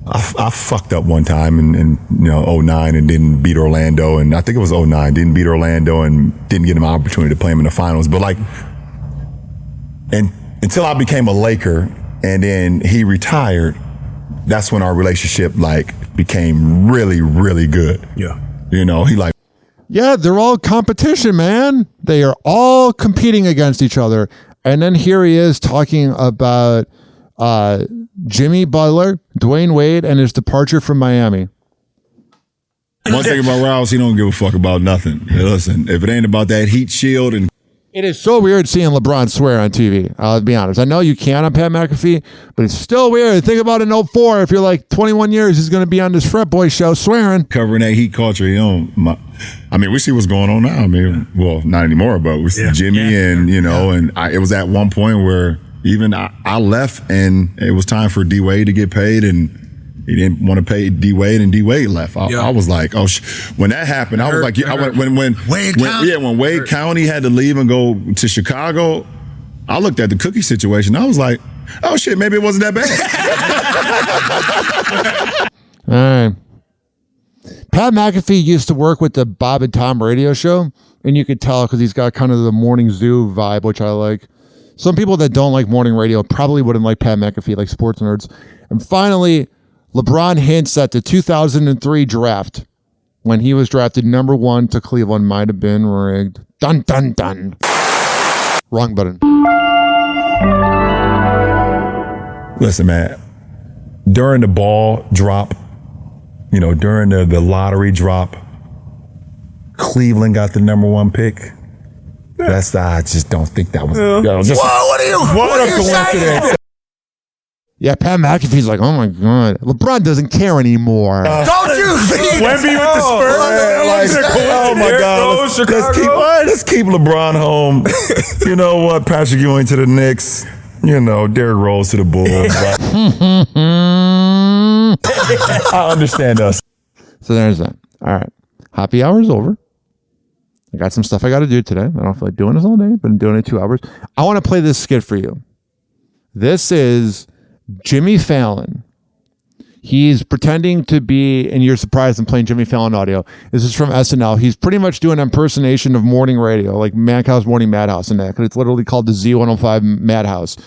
I fucked up one time in 09 and didn't beat Orlando, and I think it was 09, didn't beat Orlando and didn't get him an opportunity to play him in the finals. But and until I became a Laker and then he retired, that's when our relationship became really, really good. Yeah. Yeah, they're all competition, man. They are all competing against each other. And then here he is talking about Jimmy Butler, Dwayne Wade, and his departure from Miami. One thing about Rouse, he don't give a fuck about nothing. Hey, listen, if it ain't about that heat shield and It is so weird seeing LeBron swear on TV. I'll be honest. I know you can on Pat McAfee, but it's still weird. Think about it in 04. If you're like 21 years, he's going to be on this frat boy show swearing. Covering that heat culture, we see what's going on now. I mean, well, not anymore, but we see Jimmy and, and it was at one point where even I left and it was time for D-Wade to get paid and he didn't want to pay D-Wade, and D-Wade left. I was like, when that happened, I was like, when Wade County had to leave and go to Chicago, I looked at the Cookie situation. I was like, oh shit, maybe it wasn't that bad. All right. Pat McAfee used to work with the Bob and Tom radio show, and you could tell because he's got kind of the morning zoo vibe, which I like. Some people that don't like morning radio probably wouldn't like Pat McAfee, like sports nerds. And finally, LeBron hints that the 2003 draft, when he was drafted number 1 to Cleveland, might have been rigged. Dun, dun, dun. Wrong button. Listen, man, during the ball drop, during the lottery drop, Cleveland got the number 1 pick. I just don't think that was. What are you saying? Yeah, Pat McAfee's like, oh my God. LeBron doesn't care anymore. Don't you think? Wemby with the Spurs. Oh my God. Let's keep LeBron home. You know what? Patrick Ewing to the Knicks. Derrick Rose to the Bulls. I understand us. So there's that. All right. Happy hour's over. I got some stuff I got to do today. I don't feel like doing this all day, but I'm doing it 2 hours. I want to play this skit for you. This is Jimmy Fallon. He's pretending to be, and you're surprised I'm playing Jimmy Fallon audio. This is from SNL. He's pretty much doing an impersonation of morning radio, like Mancow's Morning Madhouse and that, because it's literally called the Z105 Madhouse.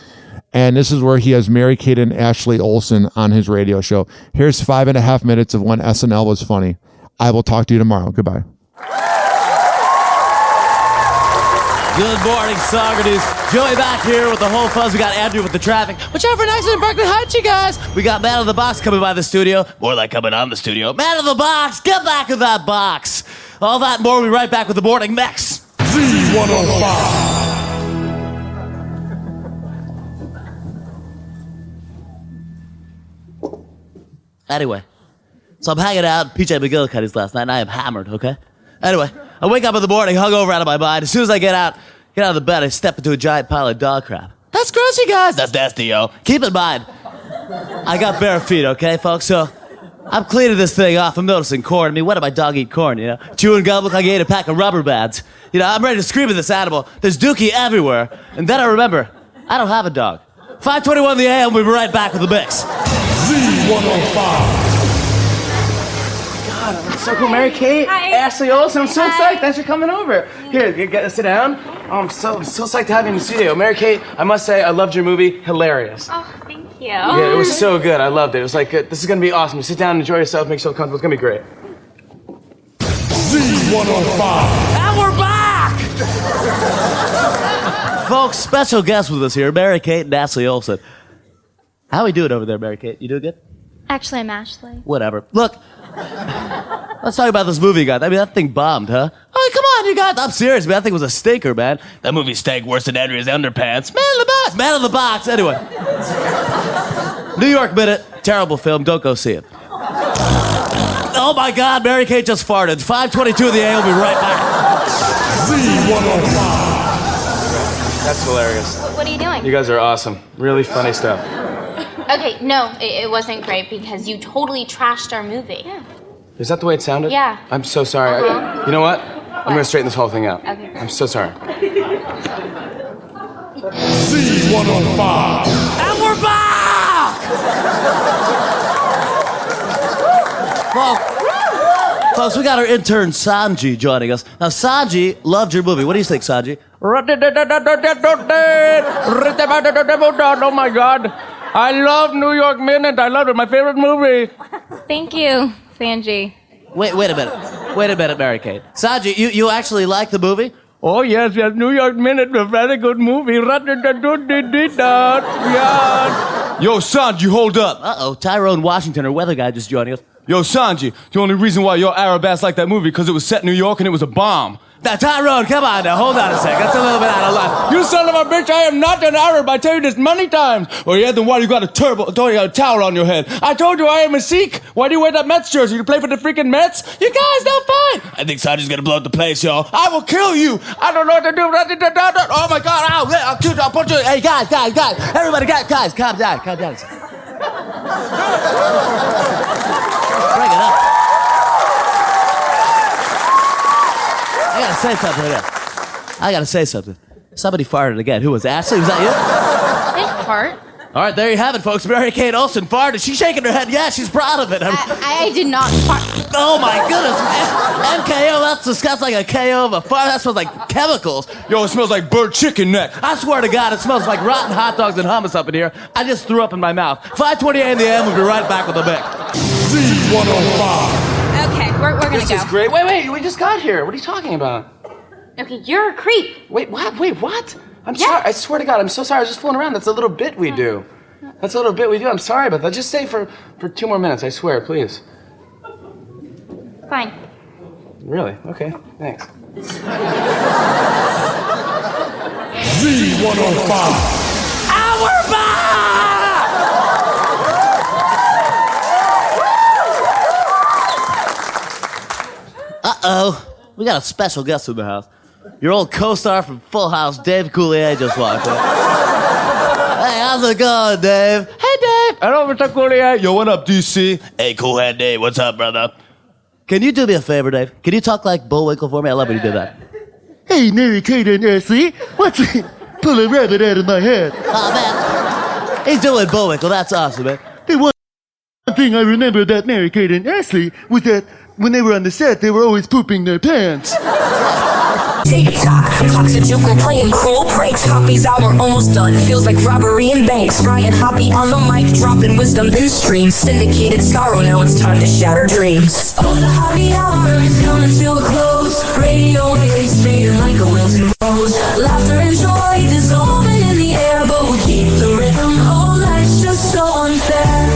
And this is where he has Mary-Kate and Ashley Olsen on his radio show. Here's 5.5 minutes of when SNL was funny. I will talk to you tomorrow. Goodbye. Good morning, Socrates. Joey back here with the whole fuzz. We got Andrew with the traffic. Watch out for an accident in Berkeley Heights, you guys. We got Man of the Box coming by the studio. More like coming on the studio. Man of the Box, get back in that box. All that and more, we'll be right back with the morning mix. Z105. Anyway, so I'm hanging out at PJ McGillicuddy's last night, and I am hammered, okay? Anyway, I wake up in the morning, hungover out of my mind. As soon as I get out of the bed, I step into a giant pile of dog crap. That's gross, you guys. That's nasty, yo. Keep in mind, I got bare feet, okay, folks? So I'm cleaning this thing off. I'm noticing corn. I mean, when did my dog eat corn, Chewing gum, look like he ate a pack of rubber bands. I'm ready to scream at this animal. There's dookie everywhere. And then I remember, I don't have a dog. 5:21 in the a.m., we'll be right back with the mix. Z105. So cool, Mary-Kate, Ashley Olsen. I'm so psyched. Thanks for coming over. Here, sit down. Oh, I'm so psyched to have you in the studio. Mary-Kate, I must say, I loved your movie. Hilarious. Oh, thank you. Yeah, it was so good. I loved it. It was like, this is going to be awesome. Sit down, enjoy yourself, make yourself comfortable. It's going to be great. Z105. And we're back! Folks, special guest with us here, Mary-Kate and Ashley Olsen. How we doing over there, Mary-Kate? You doing good? Actually, I'm Ashley. Whatever. Look, let's talk about this movie you got. I mean, that thing bombed, huh? Oh, come on, you guys. I'm serious, man. That thing was a stinker, man. That movie stank worse than Andrea's underpants. Man of the box. Man of the box. Anyway. New York Minute. Terrible film. Don't go see it. Oh, my God. Mary-Kate just farted. 5:22 in the AM. We'll be right back. Z105. That's hilarious. What are you doing? You guys are awesome. Really funny stuff. Okay, no, it wasn't great because you totally trashed our movie. Yeah. Is that the way it sounded? Yeah. I'm so sorry. You know what? I'm going to straighten this whole thing out. Okay. I'm so sorry. Z105. And we're back! Folks, we got our intern Sanji joining us. Now, Sanji loved your movie. What do you think, Sanji? Oh my God. I love New York Minute. I love it. My favorite movie. Thank you, Sanji. Wait a minute. Wait a minute, Mary-Kate. Sanji, you actually like the movie? Oh, yes. New York Minute, a very good movie. Yeah. Yo, Sanji, hold up. Uh-oh, Tyrone Washington, our weather guy, just joining us. Yo, Sanji, the only reason why your Arab ass liked that movie because it was set in New York and it was a bomb. Now, Tyrone, come on now. Hold on a sec. That's a little bit out of line. You son of a bitch, I am not an Arab. I tell you this many times. Or yeah, then why you got a towel on your head? I told you I am a Sikh. Why do you wear that Mets jersey? You play for the freaking Mets? You guys don't fight. I think Sanjay's gonna blow up the place, y'all. I will kill you. I don't know what to do. Oh my God, I'll put you. Hey, guys. Everybody, guys, calm down. Bring it up. I gotta say something. Somebody farted again. Who was it? Ashley? Was that you? I didn't fart. All right, there you have it, folks. Mary Kate Olsen farted. She's shaking her head. Yeah, she's proud of it. I did not fart. Oh my goodness. MKO, that disgusts like a KO of a fart. That smells like chemicals. Yo, it smells like burnt chicken neck. I swear to God, it smells like rotten hot dogs and hummus up in here. I just threw up in my mouth. 5:28 in the AM. We'll be right back with the mix. Z105. Okay, we're gonna go. This is great. Wait, we just got here. What are you talking about? Okay, you're a creep. Wait, what? I'm sorry. I swear to God, I'm so sorry. I was just fooling around. That's a little bit we do. I'm sorry about that. Just stay for 2 more minutes, I swear, please. Fine. Really? Okay, thanks. Z105. Our back! Uh-oh. We got a special guest in the house. Your old co-star from Full House, Dave Coulier, just walked in. Hey, how's it going, Dave? Hey, Dave. Hello, Mr. Coulier. Yo, what up, DC? Hey, cool head Dave. What's up, brother? Can you do me a favor, Dave? Can you talk like Bullwinkle for me? I love when you do that. Hey, Mary Kate and Ashley. What's it? Pull a rabbit out of my head. Oh, man. He's doing Bullwinkle. That's awesome, man. Hey, one thing I remember about Mary Kate and Ashley was that when they were on the set, they were always pooping their pants. TikTok, clocks are juking, playing cruel pranks. Hoppy's hour almost done, feels like robbery in banks. Ryan Hoppy on the mic, dropping wisdom in streams. Syndicated sorrow, now it's time to shatter dreams. Oh, the Hoppy hour is coming to a close. Radio waves fading like a wilted rose. Laughter and joy dissolving in the air, but we keep the rhythm. Oh, life's just so unfair.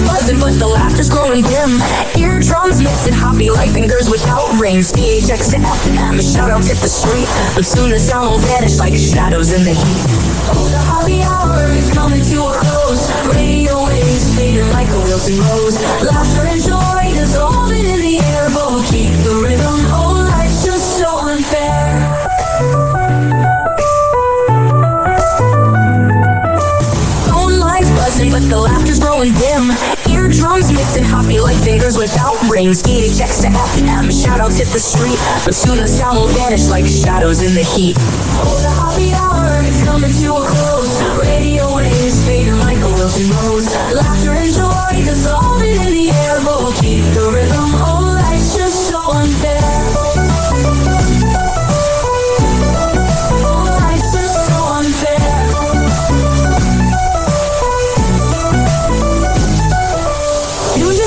Buzzing, but the laughter's growing dim. Eardrums mixing Hoppy like fingers without rings. PHX to FM, shoutouts hit the street. But soon the sound will vanish like shadows in the heat. Oh, the Hoppy hour is coming to a close. Radio waves fading like a wilted rose. Laughter and joy dissolving in the air, but we'll keep the rhythm. Oh, life's just so unfair. Phone lines buzzing, but the laughter's growing dim. Eardrums mixing Hoppy like fingers without rings. PHX to FM, shoutouts hit the street. But soon the sound will vanish like shadows in the heat. Oh, the Hoppy hour is coming to a close. Radio waves fading like a wilted rose. Laughter and joy dissolving in the air, but we'll keep the rhythm. Oh, life's just so unfair. Oh, life's just so unfair.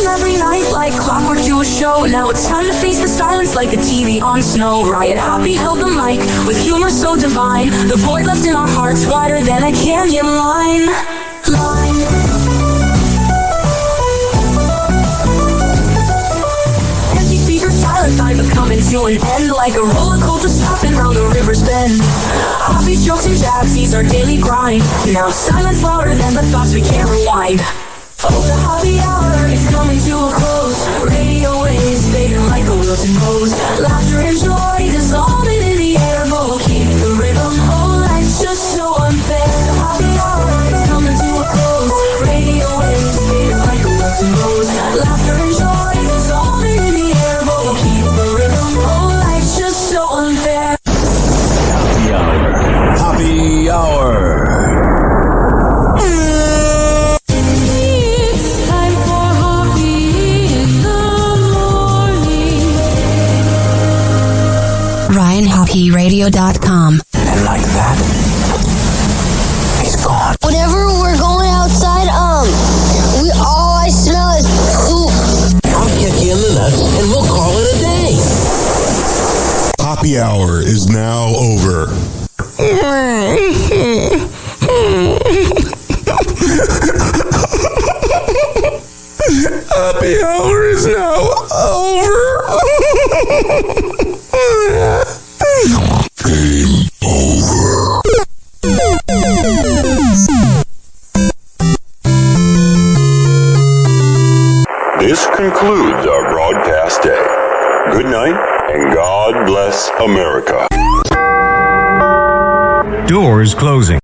Every night like clockwork to a show. Now it's time to face the silence like a TV on snow. Riot Hoppy held the mic with humor so divine. The void left in our hearts wider than a canyon line. Empty speakers, silent time but coming to an end. Like a roller coaster stopping round the river's bend. Hoppy jokes and jabs, these are daily grind. Now silence louder than the thoughts we can't rewind. Oh, the Hoppy hour is coming to a close. Radio waves fading like a wilted rose. Laughter and joy dissolving in the air, but we'll keep the rhythm. Oh, life's just so unfair. The Hoppy hour is coming to a close. Radio waves fading like a wilted rose. Laughter and joy dissolving in the air, but we'll keep the rhythm. Oh, life's just so unfair. Happy hour. Happy hour. RyanHoppyRadio.com. And like that, he's gone. Whenever we're going outside, all I smell is poop. I'll kick you in the nuts and we'll call it a day. Happy hour is now over. Happy happy hour is now over. Game over. This concludes our broadcast day. Good night, and God bless America. Doors closing.